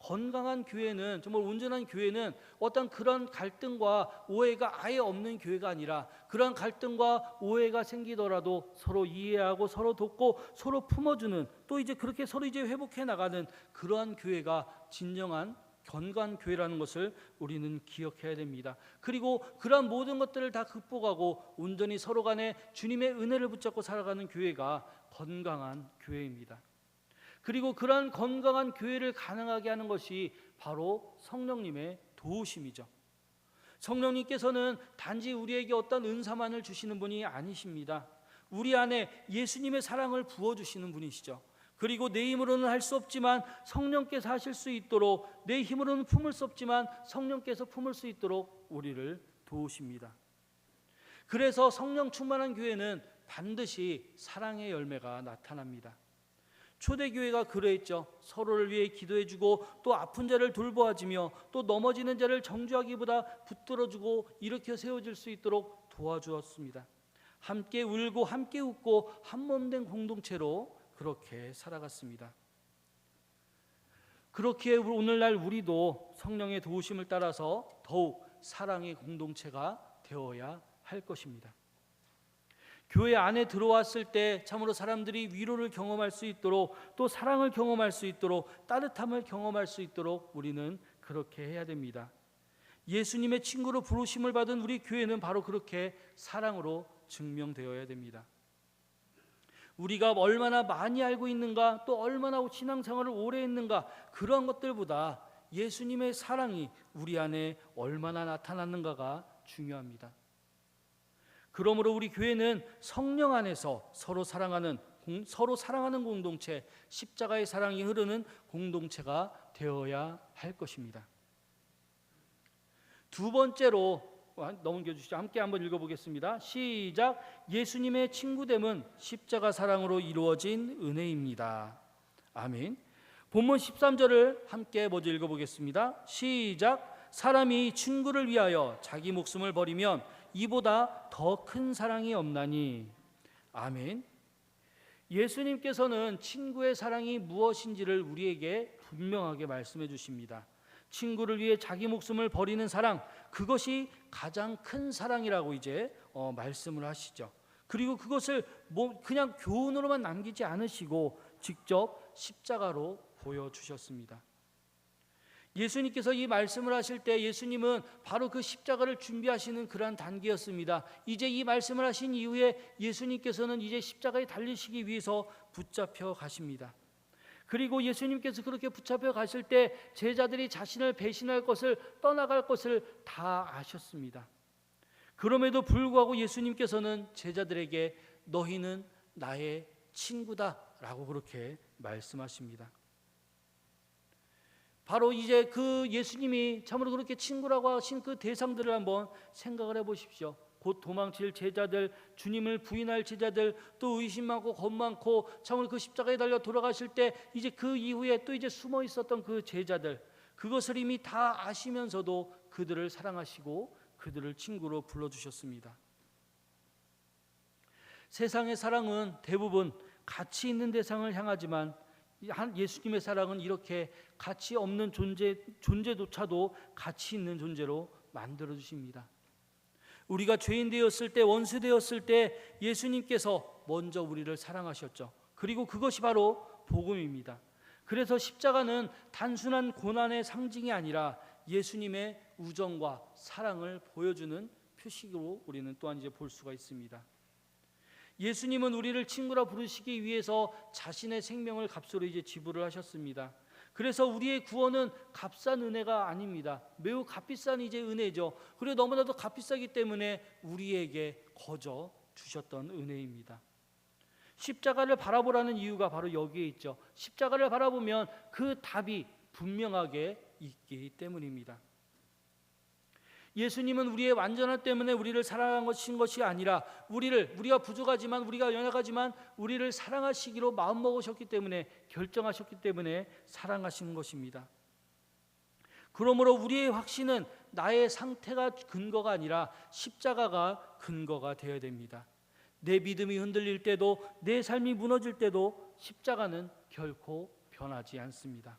건강한 교회는, 정말 온전한 교회는 어떤 그런 갈등과 오해가 아예 없는 교회가 아니라 그런 갈등과 오해가 생기더라도 서로 이해하고 서로 돕고 서로 품어주는, 또 이제 그렇게 서로 이제 회복해 나가는 그러한 교회가 진정한 건강한 교회라는 것을 우리는 기억해야 됩니다. 그리고 그러한 모든 것들을 다 극복하고 온전히 서로 간에 주님의 은혜를 붙잡고 살아가는 교회가 건강한 교회입니다. 그리고 그러한 건강한 교회를 가능하게 하는 것이 바로 성령님의 도우심이죠. 성령님께서는 단지 우리에게 어떤 은사만을 주시는 분이 아니십니다. 우리 안에 예수님의 사랑을 부어주시는 분이시죠. 그리고 내 힘으로는 할 수 없지만 성령께서 하실 수 있도록, 내 힘으로는 품을 수 없지만 성령께서 품을 수 있도록 우리를 도우십니다. 그래서 성령 충만한 교회는 반드시 사랑의 열매가 나타납니다. 초대교회가 그러했죠. 서로를 위해 기도해주고 또 아픈 자를 돌보아주며 또 넘어지는 자를 정죄하기보다 붙들어주고 일으켜 세워질 수 있도록 도와주었습니다. 함께 울고 함께 웃고 한몸된 공동체로 그렇게 살아갔습니다. 그렇게 오늘날 우리도 성령의 도우심을 따라서 더욱 사랑의 공동체가 되어야 할 것입니다. 교회 안에 들어왔을 때 참으로 사람들이 위로를 경험할 수 있도록, 또 사랑을 경험할 수 있도록, 따뜻함을 경험할 수 있도록 우리는 그렇게 해야 됩니다. 예수님의 친구로 부르심을 받은 우리 교회는 바로 그렇게 사랑으로 증명되어야 됩니다. 우리가 얼마나 많이 알고 있는가, 또 얼마나 신앙생활을 오래 했는가, 그런 것들보다 예수님의 사랑이 우리 안에 얼마나 나타났는가가 중요합니다. 그러므로 우리 교회는 성령 안에서 서로 사랑하는 공동체, 십자가의 사랑이 흐르는 공동체가 되어야 할 것입니다. 두 번째로 넘겨주시죠. 함께 한번 읽어보겠습니다. 시작. 예수님의 친구됨은 십자가 사랑으로 이루어진 은혜입니다. 아멘. 본문 13절을 함께 먼저 읽어보겠습니다. 시작. 사람이 친구를 위하여 자기 목숨을 버리면 이보다 더 큰 사랑이 없나니. 아멘. 예수님께서는 친구의 사랑이 무엇인지를 우리에게 분명하게 말씀해 주십니다. 친구를 위해 자기 목숨을 버리는 사랑, 그것이 가장 큰 사랑이라고 이제 말씀을 하시죠. 그리고 그것을 그냥 교훈으로만 남기지 않으시고 직접 십자가로 보여주셨습니다. 예수님께서 이 말씀을 하실 때 예수님은 바로 그 십자가를 준비하시는 그러한 단계였습니다. 이제 이 말씀을 하신 이후에 예수님께서는 이제 십자가에 달리시기 위해서 붙잡혀 가십니다. 그리고 예수님께서 그렇게 붙잡혀 가실 때 제자들이 자신을 배신할 것을, 떠나갈 것을 다 아셨습니다. 그럼에도 불구하고 예수님께서는 제자들에게 너희는 나의 친구다라고 그렇게 말씀하십니다. 바로 이제 그 예수님이 참으로 그렇게 친구라고 하신 그 대상들을 한번 생각을 해보십시오. 곧 도망칠 제자들, 주님을 부인할 제자들, 또 의심 많고 겁 많고 참으로 그 십자가에 달려 돌아가실 때 이제 그 이후에 또 이제 숨어 있었던 그 제자들, 그것을 이미 다 아시면서도 그들을 사랑하시고 그들을 친구로 불러주셨습니다. 세상의 사랑은 대부분 가치 있는 대상을 향하지만 예수님의 사랑은 이렇게 가치 없는 존재조차도 가치 있는 존재로 만들어 주십니다. 우리가 죄인 되었을 때, 원수 되었을 때 예수님께서 먼저 우리를 사랑하셨죠. 그리고 그것이 바로 복음입니다. 그래서 십자가는 단순한 고난의 상징이 아니라 예수님의 우정과 사랑을 보여주는 표식으로 우리는 또한 이제 볼 수가 있습니다. 예수님은 우리를 친구라 부르시기 위해서 자신의 생명을 값으로 이제 지불을 하셨습니다. 그래서 우리의 구원은 값싼 은혜가 아닙니다. 매우 값비싼 이제 은혜죠. 그리고 너무나도 값비싸기 때문에 우리에게 거저 주셨던 은혜입니다. 십자가를 바라보라는 이유가 바로 여기에 있죠. 십자가를 바라보면 그 답이 분명하게 있기 때문입니다. 예수님은 우리의 완전함 때문에 우리를 사랑하신 것이 아니라 우리가 부족하지만, 우리가 연약하지만 우리를 사랑하시기로 마음먹으셨기 때문에, 결정하셨기 때문에 사랑하시는 것입니다. 그러므로 우리의 확신은 나의 상태가 근거가 아니라 십자가가 근거가 되어야 됩니다. 내 믿음이 흔들릴 때도, 내 삶이 무너질 때도 십자가는 결코 변하지 않습니다.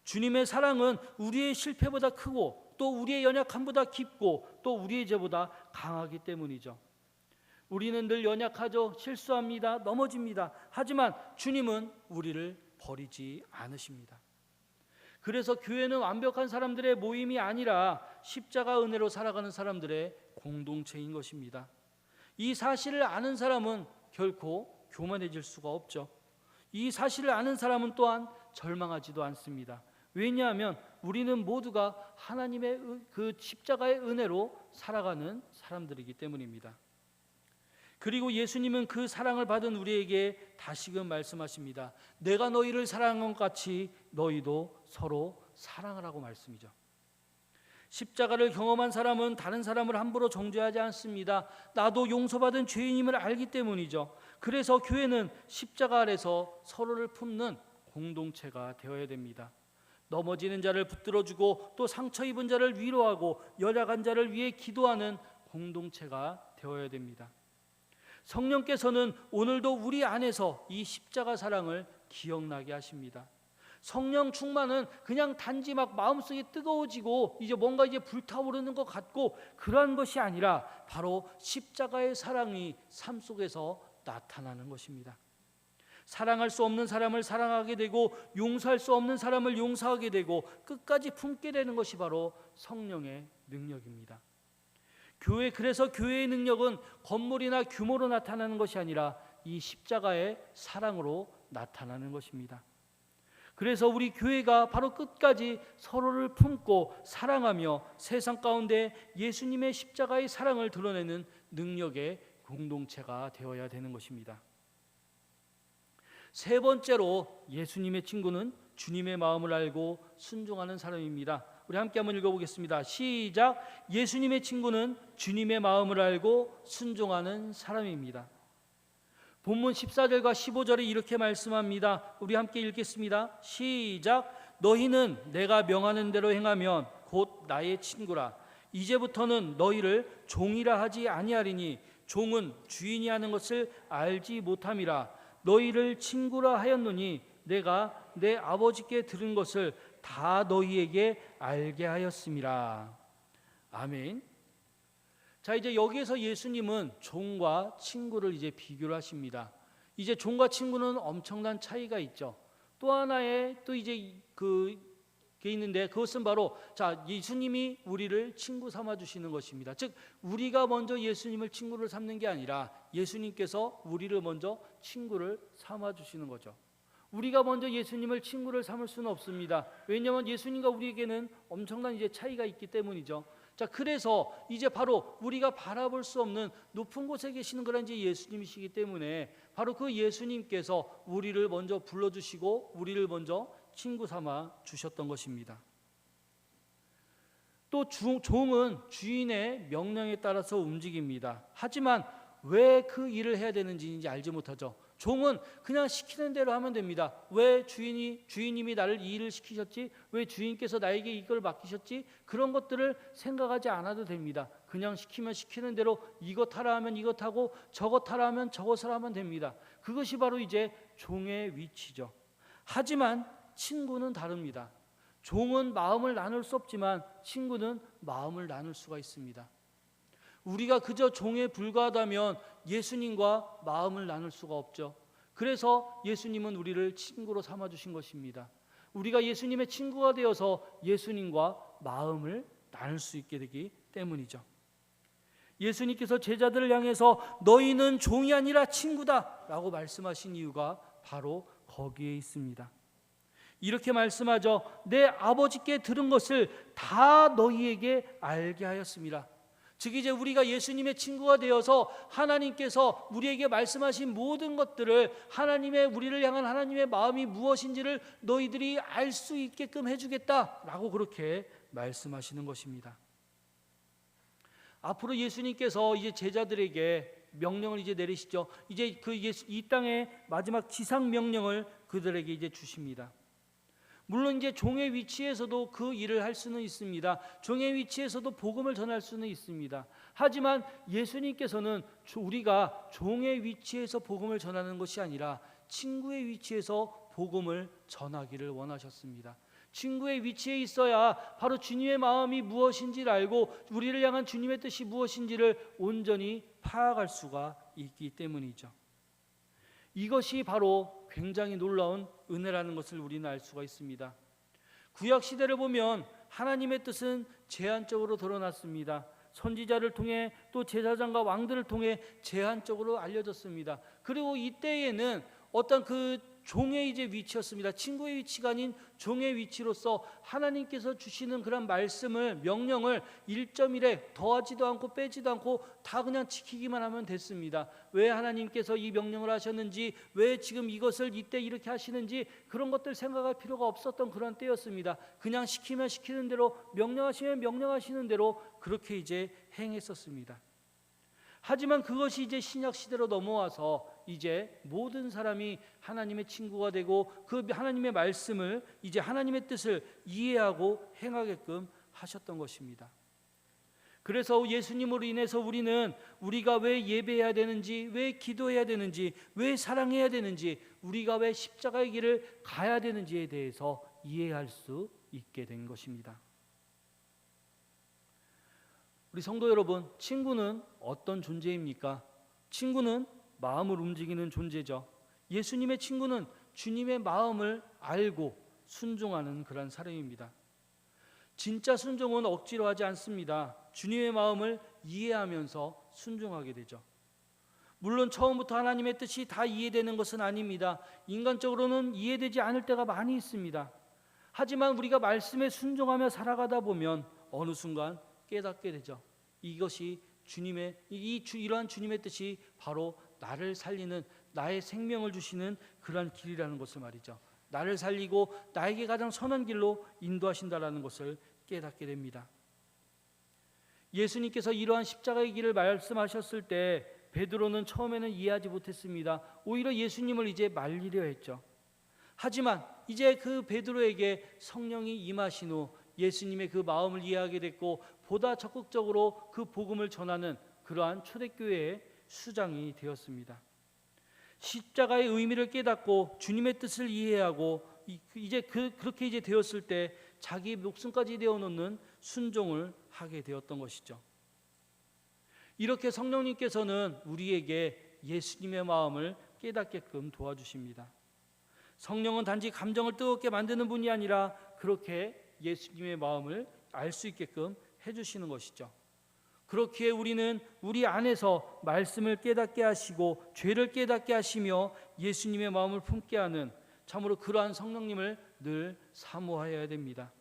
주님의 사랑은 우리의 실패보다 크고 또 우리의 연약함보다 깊고 또 우리의 죄보다 강하기 때문이죠. 우리는 늘 연약하죠. 실수합니다. 넘어집니다. 하지만 주님은 우리를 버리지 않으십니다. 그래서 교회는 완벽한 사람들의 모임이 아니라 십자가 은혜로 살아가는 사람들의 공동체인 것입니다. 이 사실을 아는 사람은 결코 교만해질 수가 없죠. 이 사실을 아는 사람은 또한 절망하지도 않습니다. 왜냐하면 우리는 모두가 하나님의 그 십자가의 은혜로 살아가는 사람들이기 때문입니다. 그리고 예수님은 그 사랑을 받은 우리에게 다시금 말씀하십니다. 내가 너희를 사랑한 것 같이 너희도 서로 사랑하라고 말씀이죠. 십자가를 경험한 사람은 다른 사람을 함부로 정죄하지 않습니다. 나도 용서받은 죄인임을 알기 때문이죠. 그래서 교회는 십자가 아래서 서로를 품는 공동체가 되어야 됩니다. 넘어지는 자를 붙들어주고 또 상처 입은 자를 위로하고 연약한 자를 위해 기도하는 공동체가 되어야 됩니다. 성령께서는 오늘도 우리 안에서 이 십자가 사랑을 기억나게 하십니다. 성령 충만은 그냥 단지 막 마음속이 뜨거워지고 이제 뭔가 이제 불타오르는 것 같고 그러한 것이 아니라 바로 십자가의 사랑이 삶 속에서 나타나는 것입니다. 사랑할 수 없는 사람을 사랑하게 되고 용서할 수 없는 사람을 용서하게 되고 끝까지 품게 되는 것이 바로 성령의 능력입니다. 그래서 교회의 능력은 건물이나 규모로 나타나는 것이 아니라 이 십자가의 사랑으로 나타나는 것입니다. 그래서 우리 교회가 바로 끝까지 서로를 품고 사랑하며 세상 가운데 예수님의 십자가의 사랑을 드러내는 능력의 공동체가 되어야 되는 것입니다. 세 번째로 예수님의 친구는 주님의 마음을 알고 순종하는 사람입니다. 우리 함께 한번 읽어보겠습니다. 시작. 예수님의 친구는 주님의 마음을 알고 순종하는 사람입니다. 본문 14절과 15절에 이렇게 말씀합니다. 우리 함께 읽겠습니다. 시작. 너희는 내가 명하는 대로 행하면 곧 나의 친구라. 이제부터는 너희를 종이라 하지 아니하리니 종은 주인이 하는 것을 알지 못함이라. 너희를 친구라 하였노니 내가 내 아버지께 들은 것을 다 너희에게 알게 하였음이라. 아멘. 자, 이제 여기에서 예수님은 종과 친구를 이제 비교를 하십니다. 이제 종과 친구는 엄청난 차이가 있죠. 또 하나의 또 이제 그게 있는데 그것은 바로 자, 예수님이 우리를 친구 삼아 주시는 것입니다. 즉 우리가 먼저 예수님을 친구를 삼는 게 아니라 예수님께서 우리를 먼저 친구를 삼아 주시는 거죠. 우리가 먼저 예수님을 친구를 삼을 수는 없습니다. 왜냐하면 예수님과 우리에게는 엄청난 이제 차이가 있기 때문이죠. 자, 그래서 이제 바로 우리가 바라볼 수 없는 높은 곳에 계시는 그런 이제 예수님이시기 때문에 바로 그 예수님께서 우리를 먼저 불러주시고 우리를 먼저 친구 삼아 주셨던 것입니다. 또 종은 주인의 명령에 따라서 움직입니다. 하지만 왜 그 일을 해야 되는지 알지 못하죠. 종은 그냥 시키는 대로 하면 됩니다. 왜 주인님이 나를 이 일을 시키셨지? 왜 주인께서 나에게 이걸 맡기셨지? 그런 것들을 생각하지 않아도 됩니다. 그냥 시키면 시키는 대로 이것 하라 하면 이것 하고 저것 하라 하면 저것을 하면 됩니다. 그것이 바로 이제 종의 위치죠. 하지만 친구는 다릅니다. 종은 마음을 나눌 수 없지만 친구는 마음을 나눌 수가 있습니다. 우리가 그저 종에 불과하다면 예수님과 마음을 나눌 수가 없죠. 그래서 예수님은 우리를 친구로 삼아주신 것입니다. 우리가 예수님의 친구가 되어서 예수님과 마음을 나눌 수 있게 되기 때문이죠. 예수님께서 제자들을 향해서 너희는 종이 아니라 친구다 라고 말씀하신 이유가 바로 거기에 있습니다. 이렇게 말씀하죠. 내 아버지께 들은 것을 다 너희에게 알게 하였습니다. 즉 이제 우리가 예수님의 친구가 되어서 하나님께서 우리에게 말씀하신 모든 것들을 우리를 향한 하나님의 마음이 무엇인지를 너희들이 알 수 있게끔 해주겠다라고 그렇게 말씀하시는 것입니다. 앞으로 예수님께서 이제 제자들에게 명령을 이제 내리시죠. 이제 이 땅의 마지막 지상 명령을 그들에게 이제 주십니다. 물론 이제 종의 위치에서도 그 일을 할 수는 있습니다. 종의 위치에서도 복음을 전할 수는 있습니다. 하지만 예수님께서는 우리가 종의 위치에서 복음을 전하는 것이 아니라 친구의 위치에서 복음을 전하기를 원하셨습니다. 친구의 위치에 있어야 바로 주님의 마음이 무엇인지를 알고 우리를 향한 주님의 뜻이 무엇인지를 온전히 파악할 수가 있기 때문이죠. 이것이 바로 굉장히 놀라운 은혜라는 것을 우리는 알 수가 있습니다. 구약 시대를 보면 하나님의 뜻은 제한적으로 드러났습니다. 선지자를 통해 또 제사장과 왕들을 통해 제한적으로 알려졌습니다. 그리고 이때에는 어떤 그 종의 이제 위치였습니다. 친구의 위치가 아닌 종의 위치로서 하나님께서 주시는 그런 말씀을 명령을 1.1에 더하지도 않고 빼지도 않고 다 그냥 지키기만 하면 됐습니다. 왜 하나님께서 이 명령을 하셨는지, 왜 지금 이것을 이때 이렇게 하시는지 그런 것들 생각할 필요가 없었던 그런 때였습니다. 그냥 시키면 시키는 대로, 명령하시면 명령하시는 대로 그렇게 이제 행했었습니다. 하지만 그것이 이제 신약 시대로 넘어와서 이제 모든 사람이 하나님의 친구가 되고 그 하나님의 말씀을 이제 하나님의 뜻을 이해하고 행하게끔 하셨던 것입니다. 그래서 예수님으로 인해서 우리는 우리가 왜 예배해야 되는지, 왜 기도해야 되는지, 왜 사랑해야 되는지, 우리가 왜 십자가의 길을 가야 되는지에 대해서 이해할 수 있게 된 것입니다. 우리 성도 여러분, 친구는 어떤 존재입니까? 친구는 마음을 움직이는 존재죠. 예수님의 친구는 주님의 마음을 알고 순종하는 그런 사람입니다. 진짜 순종은 억지로 하지 않습니다. 주님의 마음을 이해하면서 순종하게 되죠. 물론 처음부터 하나님의 뜻이 다 이해되는 것은 아닙니다. 인간적으로는 이해되지 않을 때가 많이 있습니다. 하지만 우리가 말씀에 순종하며 살아가다 보면 어느 순간 깨닫게 되죠. 이것이 이러한 주님의 뜻이 바로 나를 살리는, 나의 생명을 주시는 그러한 길이라는 것을 말이죠. 나를 살리고 나에게 가장 선한 길로 인도하신다라는 것을 깨닫게 됩니다. 예수님께서 이러한 십자가의 길을 말씀하셨을 때 베드로는 처음에는 이해하지 못했습니다. 오히려 예수님을 이제 말리려 했죠. 하지만 이제 그 베드로에게 성령이 임하신 후 예수님의 그 마음을 이해하게 됐고 보다 적극적으로 그 복음을 전하는 그러한 초대교회의 수장이 되었습니다. 십자가의 의미를 깨닫고 주님의 뜻을 이해하고 이제 그렇게 이제 되었을 때 자기 목숨까지 내어놓는 순종을 하게 되었던 것이죠. 이렇게 성령님께서는 우리에게 예수님의 마음을 깨닫게끔 도와주십니다. 성령은 단지 감정을 뜨겁게 만드는 분이 아니라 그렇게 예수님의 마음을 알 수 있게끔 해주시는 것이죠. 그렇기에 우리는 우리 안에서 말씀을 깨닫게 하시고 죄를 깨닫게 하시며 예수님의 마음을 품게 하는 참으로 그러한 성령님을 늘 사모하여야 됩니다.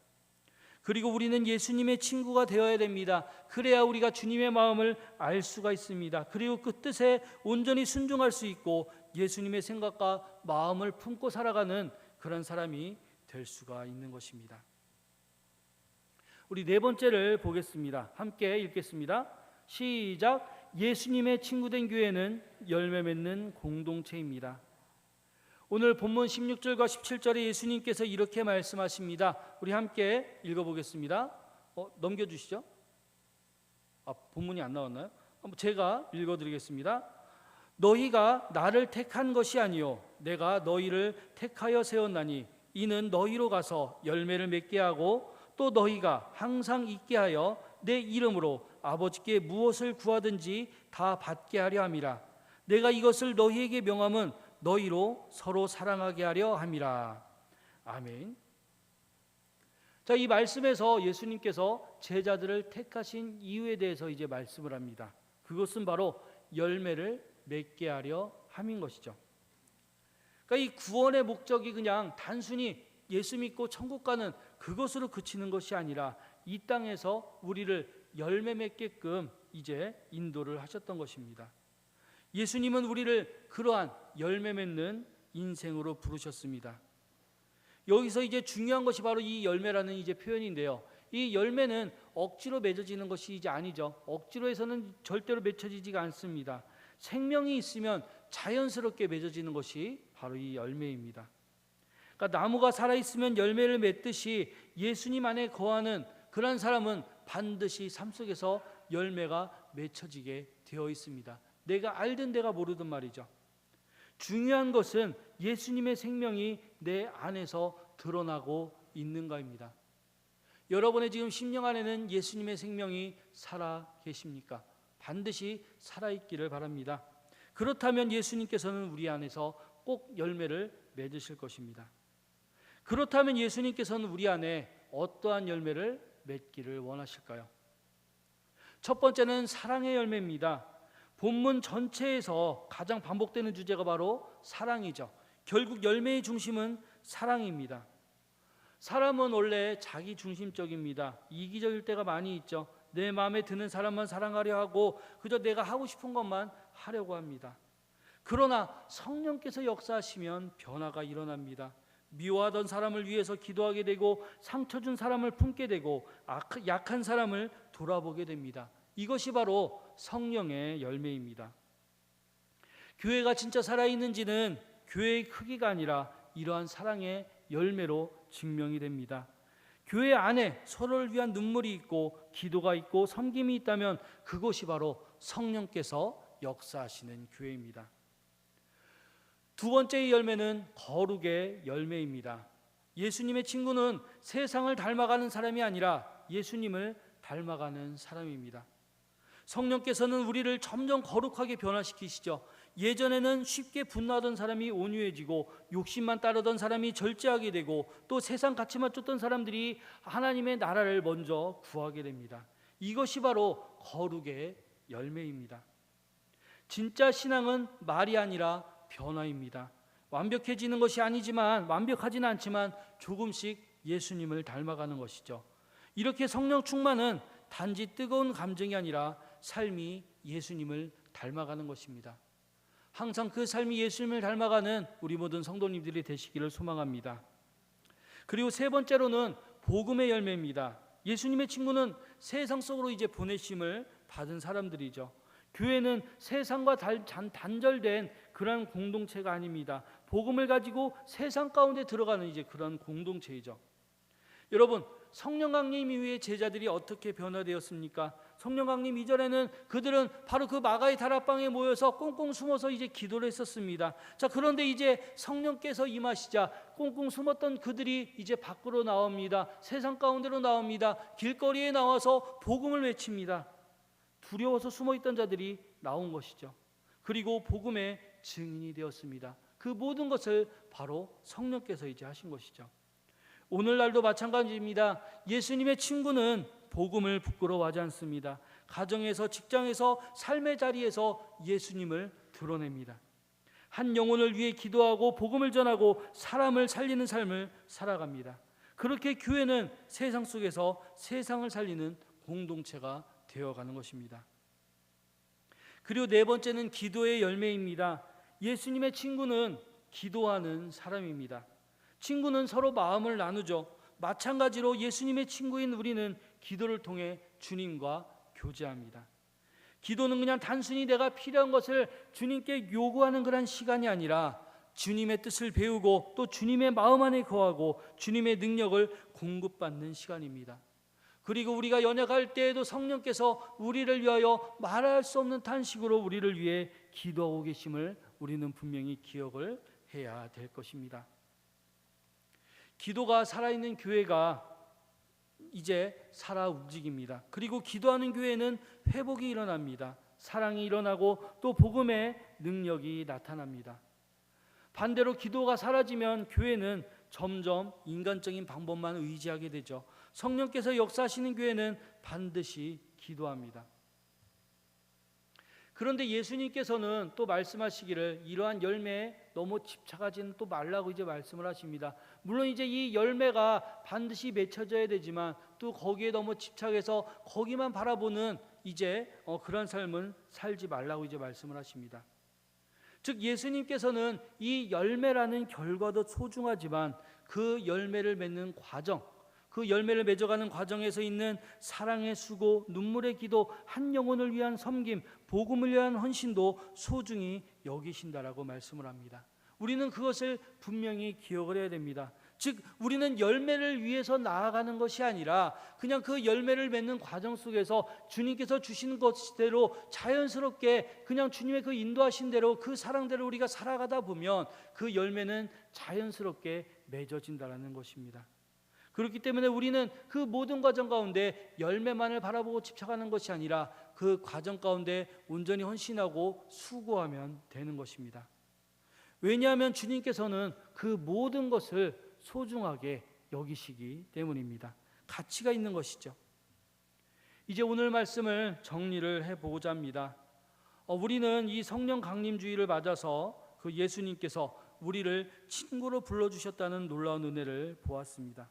그리고 우리는 예수님의 친구가 되어야 됩니다. 그래야 우리가 주님의 마음을 알 수가 있습니다. 그리고 그 뜻에 온전히 순종할 수 있고 예수님의 생각과 마음을 품고 살아가는 그런 사람이 될 수가 있는 것입니다. 우리 네 번째를 보겠습니다. 함께 읽겠습니다. 시작. 예수님의 친구된 교회는 열매 맺는 공동체입니다. 오늘 본문 16절과 17절에 예수님께서 이렇게 말씀하십니다. 우리 함께 읽어보겠습니다. 넘겨주시죠. 본문이 안 나왔나요? 제가 읽어드리겠습니다. 너희가 나를 택한 것이 아니요 내가 너희를 택하여 세웠나니 이는 너희로 가서 열매를 맺게 하고 또 너희가 항상 있게 하여 내 이름으로 아버지께 무엇을 구하든지 다 받게 하려 함이라. 내가 이것을 너희에게 명함은 너희로 서로 사랑하게 하려 함이라. 아멘. 자, 이 말씀에서 예수님께서 제자들을 택하신 이유에 대해서 이제 말씀을 합니다. 그것은 바로 열매를 맺게 하려 함인 것이죠. 그러니까 이 구원의 목적이 그냥 단순히 예수 믿고 천국 가는 그것으로 그치는 것이 아니라 이 땅에서 우리를 열매 맺게끔 이제 인도를 하셨던 것입니다. 예수님은 우리를 그러한 열매 맺는 인생으로 부르셨습니다. 여기서 이제 중요한 것이 바로 이 열매라는 이제 표현인데요. 이 열매는 억지로 맺어지는 것이 이제 아니죠. 억지로 해서는 절대로 맺혀지지가 않습니다. 생명이 있으면 자연스럽게 맺어지는 것이 바로 이 열매입니다. 그러니까 나무가 살아있으면 열매를 맺듯이 예수님 안에 거하는 그런 사람은 반드시 삶 속에서 열매가 맺혀지게 되어 있습니다. 내가 알든 내가 모르든 말이죠. 중요한 것은 예수님의 생명이 내 안에서 드러나고 있는가입니다. 여러분의 지금 심령 안에는 예수님의 생명이 살아 계십니까? 반드시 살아있기를 바랍니다. 그렇다면 예수님께서는 우리 안에서 꼭 열매를 맺으실 것입니다. 그렇다면 예수님께서는 우리 안에 어떠한 열매를 맺기를 원하실까요? 첫 번째는 사랑의 열매입니다. 본문 전체에서 가장 반복되는 주제가 바로 사랑이죠. 결국 열매의 중심은 사랑입니다. 사람은 원래 자기 중심적입니다. 이기적일 때가 많이 있죠. 내 마음에 드는 사람만 사랑하려 하고 그저 내가 하고 싶은 것만 하려고 합니다. 그러나 성령께서 역사하시면 변화가 일어납니다. 미워하던 사람을 위해서 기도하게 되고 상처 준 사람을 품게 되고 약한 사람을 돌아보게 됩니다. 이것이 바로 성령의 열매입니다. 교회가 진짜 살아있는지는 교회의 크기가 아니라 이러한 사랑의 열매로 증명이 됩니다. 교회 안에 서로를 위한 눈물이 있고 기도가 있고 섬김이 있다면 그것이 바로 성령께서 역사하시는 교회입니다. 두 번째의 열매는 거룩의 열매입니다. 예수님의 친구는 세상을 닮아가는 사람이 아니라 예수님을 닮아가는 사람입니다. 성령께서는 우리를 점점 거룩하게 변화시키시죠. 예전에는 쉽게 분노하던 사람이 온유해지고 욕심만 따르던 사람이 절제하게 되고 또 세상 가치만 쫓던 사람들이 하나님의 나라를 먼저 구하게 됩니다. 이것이 바로 거룩의 열매입니다. 진짜 신앙은 말이 아니라 변화입니다. 완벽해지는 것이 아니지만 완벽하지는 않지만 조금씩 예수님을 닮아가는 것이죠. 이렇게 성령 충만은 단지 뜨거운 감정이 아니라 삶이 예수님을 닮아가는 것입니다. 항상 그 삶이 예수님을 닮아가는 우리 모든 성도님들이 되시기를 소망합니다. 그리고 세 번째로는 복음의 열매입니다. 예수님의 친구는 세상 속으로 이제 보내심을 받은 사람들이죠. 교회는 세상과 단절된 그런 공동체가 아닙니다. 복음을 가지고 세상 가운데 들어가는 이제 그런 공동체이죠. 여러분, 성령 강림 이후에 제자들이 어떻게 변화되었습니까? 성령 강림 이전에는 그들은 바로 그 마가의 다락방에 모여서 꽁꽁 숨어서 이제 기도를 했었습니다. 자, 그런데 이제 성령께서 임하시자 꽁꽁 숨었던 그들이 이제 밖으로 나옵니다. 세상 가운데로 나옵니다. 길거리에 나와서 복음을 외칩니다. 두려워서 숨어있던 자들이 나온 것이죠. 그리고 복음의 증인이 되었습니다. 그 모든 것을 바로 성령께서 이제 하신 것이죠. 오늘날도 마찬가지입니다. 예수님의 친구는 복음을 부끄러워하지 않습니다. 가정에서, 직장에서, 삶의 자리에서 예수님을 드러냅니다. 한 영혼을 위해 기도하고 복음을 전하고 사람을 살리는 삶을 살아갑니다. 그렇게 교회는 세상 속에서 세상을 살리는 공동체가 되어가는 것입니다. 그리고 네 번째는 기도의 열매입니다. 예수님의 친구는 기도하는 사람입니다. 친구는 서로 마음을 나누죠. 마찬가지로 예수님의 친구인 우리는 기도를 통해 주님과 교제합니다. 기도는 그냥 단순히 내가 필요한 것을 주님께 요구하는 그런 시간이 아니라 주님의 뜻을 배우고 또 주님의 마음 안에 거하고 주님의 능력을 공급받는 시간입니다. 그리고 우리가 연약할 때에도 성령께서 우리를 위하여 말할 수 없는 탄식으로 우리를 위해 기도하고 계심을 우리는 분명히 기억을 해야 될 것입니다. 기도가 살아있는 교회가 이제 살아 움직입니다. 그리고 기도하는 교회는 회복이 일어납니다. 사랑이 일어나고 또 복음의 능력이 나타납니다. 반대로 기도가 사라지면 교회는 점점 인간적인 방법만 의지하게 되죠. 성령께서 역사하시는 교회는 반드시 기도합니다. 그런데 예수님께서는 또 말씀하시기를 이러한 열매에 너무 집착하지는 또 말라고 이제 말씀을 하십니다. 물론 이제 이 열매가 반드시 맺혀져야 되지만 또 거기에 너무 집착해서 거기만 바라보는 이제 그런 삶은 살지 말라고 이제 말씀을 하십니다. 즉 예수님께서는 이 열매라는 결과도 소중하지만 그 열매를 맺는 과정, 그 열매를 맺어가는 과정에서 있는 사랑의 수고, 눈물의 기도, 한 영혼을 위한 섬김, 복음을 위한 헌신도 소중히 여기신다라고 말씀을 합니다. 우리는 그것을 분명히 기억을 해야 됩니다. 즉 우리는 열매를 위해서 나아가는 것이 아니라 그냥 그 열매를 맺는 과정 속에서 주님께서 주신 것대로 자연스럽게 그냥 주님의 그 인도하신 대로 그 사랑대로 우리가 살아가다 보면 그 열매는 자연스럽게 맺어진다라는 것입니다. 그렇기 때문에 우리는 그 모든 과정 가운데 열매만을 바라보고 집착하는 것이 아니라 그 과정 가운데 온전히 헌신하고 수고하면 되는 것입니다. 왜냐하면 주님께서는 그 모든 것을 소중하게 여기시기 때문입니다. 가치가 있는 것이죠. 이제 오늘 말씀을 정리를 해보고자 합니다. 우리는 이 성령 강림주의를 맞아서 그 예수님께서 우리를 친구로 불러주셨다는 놀라운 은혜를 보았습니다.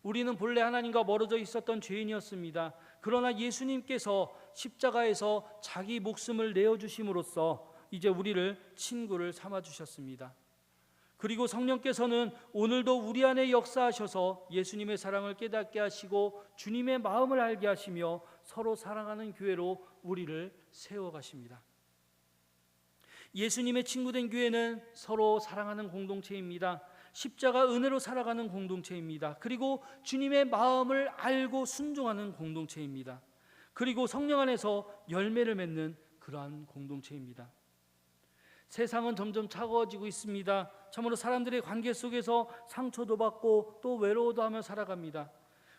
우리는 본래 하나님과 멀어져 있었던 죄인이었습니다. 그러나 예수님께서 십자가에서 자기 목숨을 내어주심으로써 이제 우리를 친구를 삼아주셨습니다. 그리고 성령께서는 오늘도 우리 안에 역사하셔서 예수님의 사랑을 깨닫게 하시고 주님의 마음을 알게 하시며 서로 사랑하는 교회로 우리를 세워가십니다. 예수님의 친구된 교회는 서로 사랑하는 공동체입니다. 십자가 은혜로 살아가는 공동체입니다. 그리고 주님의 마음을 알고 순종하는 공동체입니다. 그리고 성령 안에서 열매를 맺는 그러한 공동체입니다. 세상은 점점 차가워지고 있습니다. 참으로 사람들의 관계 속에서 상처도 받고 또 외로워도 하며 살아갑니다.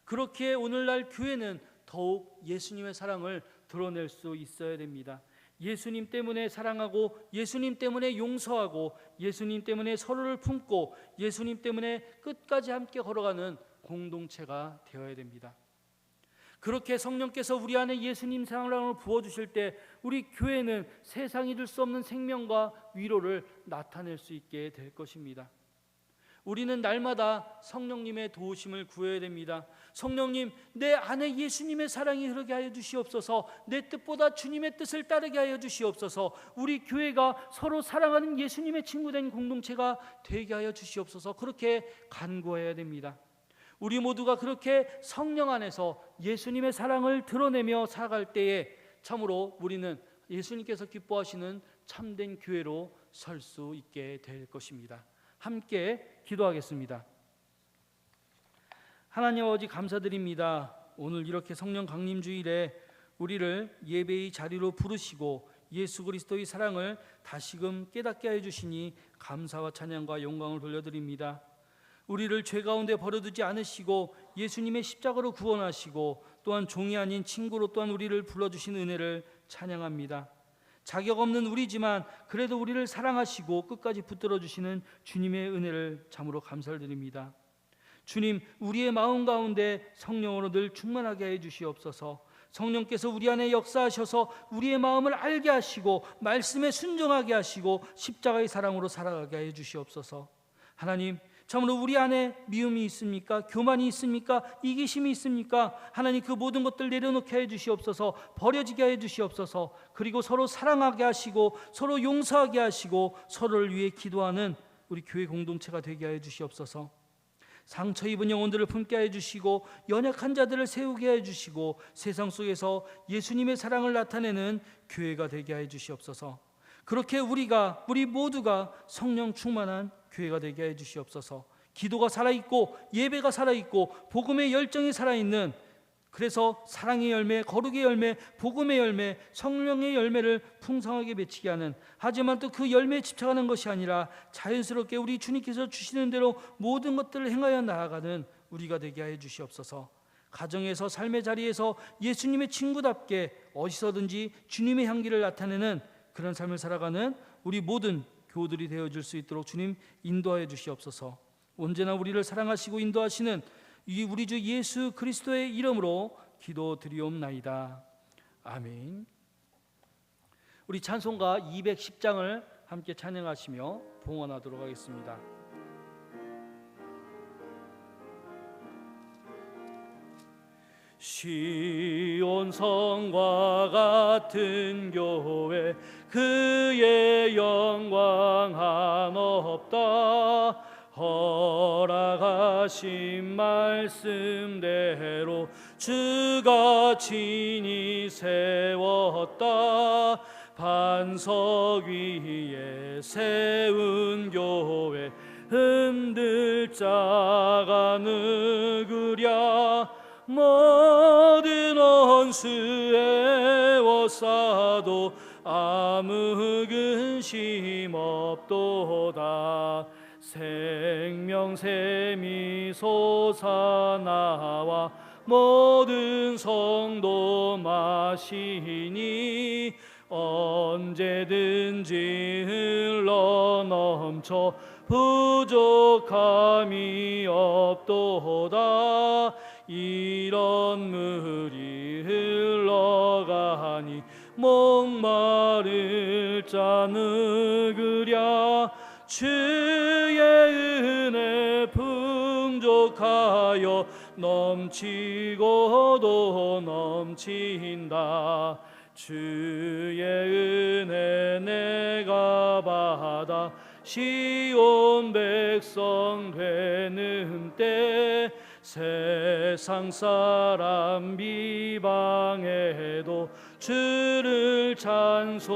그렇기에 오늘날 교회는 더욱 예수님의 사랑을 드러낼 수 있어야 됩니다. 예수님 때문에 사랑하고, 예수님 때문에 용서하고, 예수님 때문에 서로를 품고, 예수님 때문에 끝까지 함께 걸어가는 공동체가 되어야 됩니다. 그렇게 성령께서 우리 안에 예수님 사랑을 부어주실 때 우리 교회는 세상이 줄 수 없는 생명과 위로를 나타낼 수 있게 될 것입니다. 우리는 날마다 성령님의 도우심을 구해야 됩니다. 성령님, 내 안에 예수님의 사랑이 흐르게 하여 주시옵소서. 내 뜻보다 주님의 뜻을 따르게 하여 주시옵소서. 우리 교회가 서로 사랑하는 예수님의 친구된 공동체가 되게 하여 주시옵소서. 그렇게 간구해야 됩니다. 우리 모두가 그렇게 성령 안에서 예수님의 사랑을 드러내며 살아갈 때에 참으로 우리는 예수님께서 기뻐하시는 참된 교회로 설 수 있게 될 것입니다. 함께 기도하겠습니다. 하나님 아버지, 감사드립니다. 오늘 이렇게 성령 강림 주일에 우리를 예배의 자리로 부르시고 예수 그리스도의 사랑을 다시금 깨닫게 해 주시니 감사와 찬양과 영광을 돌려드립니다. 우리를 죄 가운데 버려두지 않으시고 예수님의 십자가로 구원하시고 또한 종이 아닌 친구로 또한 우리를 불러주신 은혜를 찬양합니다. 자격 없는 우리지만 그래도 우리를 사랑하시고 끝까지 붙들어 주시는 주님의 은혜를 참으로 감사를 드립니다. 주님, 우리의 마음 가운데 성령으로 늘 충만하게 해 주시옵소서. 성령께서 우리 안에 역사하셔서 우리의 마음을 알게 하시고 말씀에 순종하게 하시고 십자가의 사랑으로 살아가게 해 주시옵소서. 하나님, 참으로 우리 안에 미움이 있습니까? 교만이 있습니까? 이기심이 있습니까? 하나님, 그 모든 것들 내려놓게 해 주시옵소서. 버려지게 해 주시옵소서. 그리고 서로 사랑하게 하시고 서로 용서하게 하시고 서로를 위해 기도하는 우리 교회 공동체가 되게 해 주시옵소서. 상처 입은 영혼들을 품게 해 주시고 연약한 자들을 세우게 해 주시고 세상 속에서 예수님의 사랑을 나타내는 교회가 되게 해 주시옵소서. 그렇게 우리 모두가 성령 충만한 교회가 되게 해 주시옵소서. 기도가 살아있고 예배가 살아있고 복음의 열정이 살아있는, 그래서 사랑의 열매, 거룩의 열매, 복음의 열매, 성령의 열매를 풍성하게 맺히게 하는, 하지만 또 그 열매에 집착하는 것이 아니라 자연스럽게 우리 주님께서 주시는 대로 모든 것들을 행하여 나아가는 우리가 되게 해 주시옵소서. 가정에서, 삶의 자리에서 예수님의 친구답게 어디서든지 주님의 향기를 나타내는 그런 삶을 살아가는 우리 모든 교우들이 되어줄 수 있도록 주님 인도하여 주시옵소서. 언제나 우리를 사랑하시고 인도하시는 우리 주 예수 그리스도의 이름으로 기도드리옵나이다. 아멘. 우리 찬송가 210장을 함께 찬양하시며 봉헌하도록 하겠습니다. 시온 성과 같은 교회, 그의 영광 한없다. 허락하신 말씀대로 주가 친히 세웠다. 반석 위에 세운 교회, 흔들 자가 누구랴. 모든 원수에 워싸도 아무 근심 없도다. 생명샘이 솟아나와 모든 성도 마시니 언제든지 흘러넘쳐 부족함이 없도다. 이런 물이 흘러가니 목마를 자 누구랴. 주의 은혜 풍족하여 넘치고도 넘친다. 주의 은혜 내가 받아 시온 백성 되는 때, 세상 사람 비방해도 주를 찬송하리라.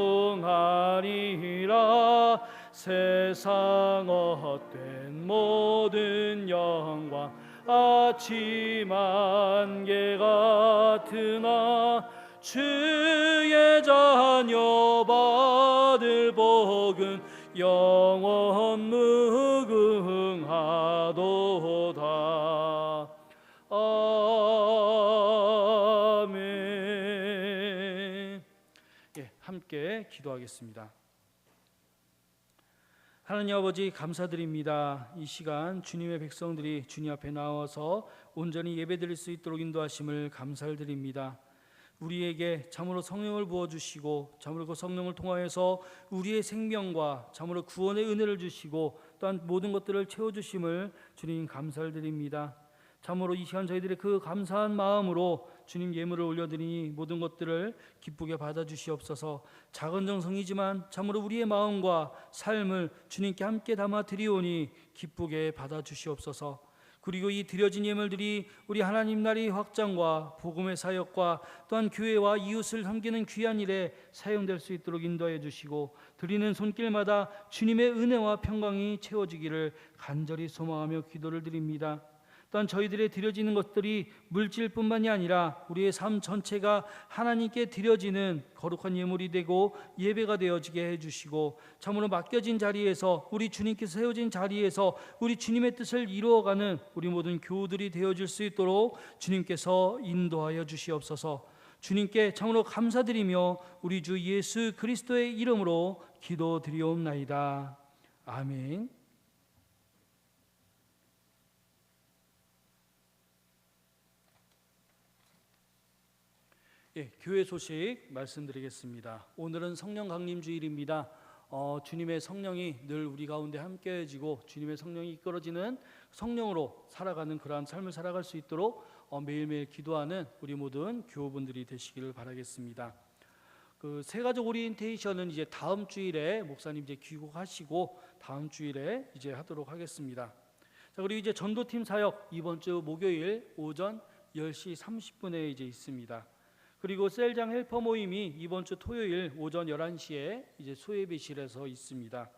세상 헛된 모든 영광 아침 안개 같으나 주의 자녀 받을 복은 영원 무궁하도다. 아멘. 예, 함께 기도하겠습니다. 하나님 아버지 감사드립니다. 이 시간 주님의 백성들이 주님 앞에 나와서 온전히 예배드릴 수 있도록 인도하심을 감사드립니다. 우리에게 참으로 성령을 부어주시고 참으로 그 성령을 통하여서 우리의 생명과 참으로 구원의 은혜를 주시고 또한 모든 것들을 채워주심을 주님 감사드립니다. 참으로 이 시간 저희들의 그 감사한 마음으로 주님 예물을 올려드리니 모든 것들을 기쁘게 받아주시옵소서. 작은 정성이지만 참으로 우리의 마음과 삶을 주님께 함께 담아 드리오니 기쁘게 받아주시옵소서. 그리고 이 드려진 예물들이 우리 하나님 나라의 확장과 복음의 사역과 또한 교회와 이웃을 섬기는 귀한 일에 사용될 수 있도록 인도해 주시고 드리는 손길마다 주님의 은혜와 평강이 채워지기를 간절히 소망하며 기도를 드립니다. 또한 저희들의 드려지는 것들이 물질뿐만이 아니라 우리의 삶 전체가 하나님께 드려지는 거룩한 예물이 되고 예배가 되어지게 해주시고 참으로 맡겨진 자리에서 우리 주님께서 세워진 자리에서 우리 주님의 뜻을 이루어가는 우리 모든 교우들이 되어질 수 있도록 주님께서 인도하여 주시옵소서. 주님께 참으로 감사드리며 우리 주 예수 그리스도의 이름으로 기도드리옵나이다. 아멘. 예, 교회 소식 말씀드리겠습니다. 오늘은 성령 강림 주일입니다. 주님의 성령이 늘 우리 가운데 함께해지고 주님의 성령이 이끌어지는 성령으로 살아가는 그러한 삶을 살아갈 수 있도록 매일매일 기도하는 우리 모든 교우분들이 되시기를 바라겠습니다. 그 세가족 오리엔테이션은 이제 다음 주일에 목사님 이제 귀국하시고 다음 주일에 이제 하도록 하겠습니다. 자, 그리고 이제 전도팀 사역 이번 주 목요일 오전 10시 30분에 이제 있습니다. 그리고 셀장 헬퍼 모임이 이번 주 토요일 오전 11시에 이제 소예배실에서 있습니다.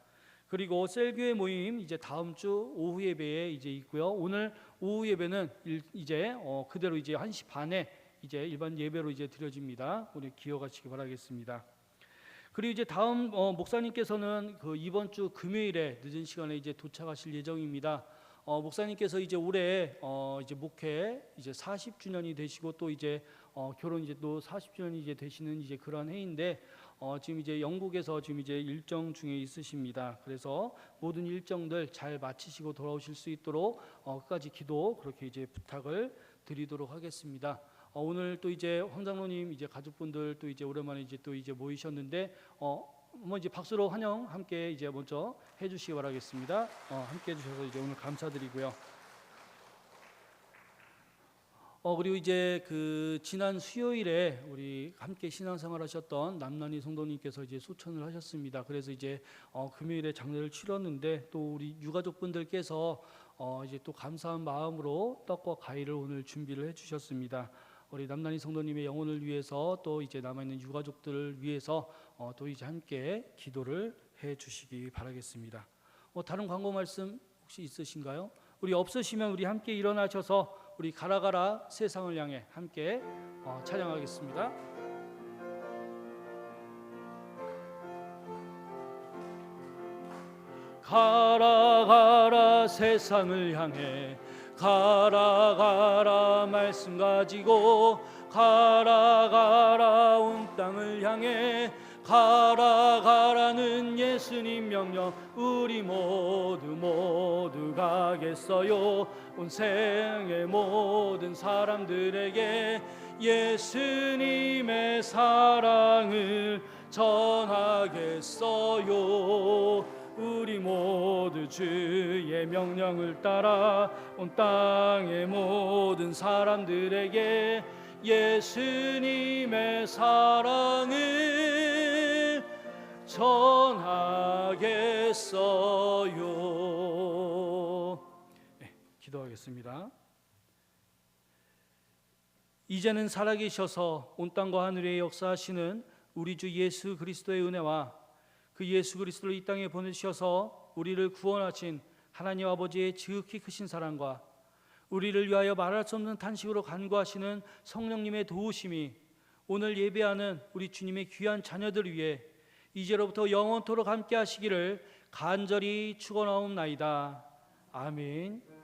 그리고 셀교회 모임 이제 다음 주 오후 예배에 이제 있고요. 오늘 오후 예배는 이제 그대로 이제 1시 반에 이제 일반 예배로 이제 드려집니다. 우리 기억하시기 바라겠습니다. 그리고 이제 다음 목사님께서는 그 이번 주 금요일에 늦은 시간에 이제 도착하실 예정입니다. 목사님께서 이제 올해 이제 목회 이제 40주년이 되시고 또 이제 결혼 이제 또 40주년이 이제 되시는 이제 그런 해인데 지금 이제 영국에서 지금 이제 일정 중에 있으십니다. 그래서 모든 일정들 잘 마치시고 돌아오실 수 있도록 끝까지 기도 그렇게 이제 부탁을 드리도록 하겠습니다. 오늘 또 이제 황 장로님 이제 가족분들 또 이제 오랜만에 이제 또 이제 모이셨는데 뭐 이제 박수로 환영 함께 이제 먼저 해주시기 바라겠습니다. 함께 해주셔서 이제 오늘 감사드리고요. 그리고 이제 그 지난 수요일에 우리 함께 신앙생활하셨던 남난이 성도님께서 이제 소천을 하셨습니다. 그래서 이제 금요일에 장례를 치렀는데 또 우리 유가족분들께서 이제 또 감사한 마음으로 떡과 과일을 오늘 준비를 해주셨습니다. 우리 남난이 성도님의 영혼을 위해서 또 이제 남아있는 유가족들을 위해서 또 이제 함께 기도를 해주시기 바라겠습니다. 다른 광고 말씀 혹시 있으신가요? 우리 없으시면 우리 함께 일어나셔서 우리 가라 가라 세상을 향해 함께 찬양하겠습니다. 가라 가라 세상을 향해 가라 가라 말씀 가지고 가라 가라 온 땅을 향해 가라 가라는 예수님 명령 우리 모두 가겠어요. 온 생의 모든 사람들에게 예수님의 사랑을 전하겠어요. 우리 모두 주의 명령을 따라 온 땅의 모든 사람들에게 예수님의 사랑을 전하겠어요. 네, 기도하겠습니다. 이제는 살아계셔서 온 땅과 하늘에 역사하시는 우리 주 예수 그리스도의 은혜와 그 예수 그리스도를 이 땅에 보내주셔서 우리를 구원하신 하나님 아버지의 지극히 크신 사랑과 우리를 위하여 말할 수 없는 탄식으로 간구하시는 성령님의 도우심이 오늘 예배하는 우리 주님의 귀한 자녀들 위해 이제로부터 영원토록 함께 하시기를 간절히 축원하옵나이다. 아멘.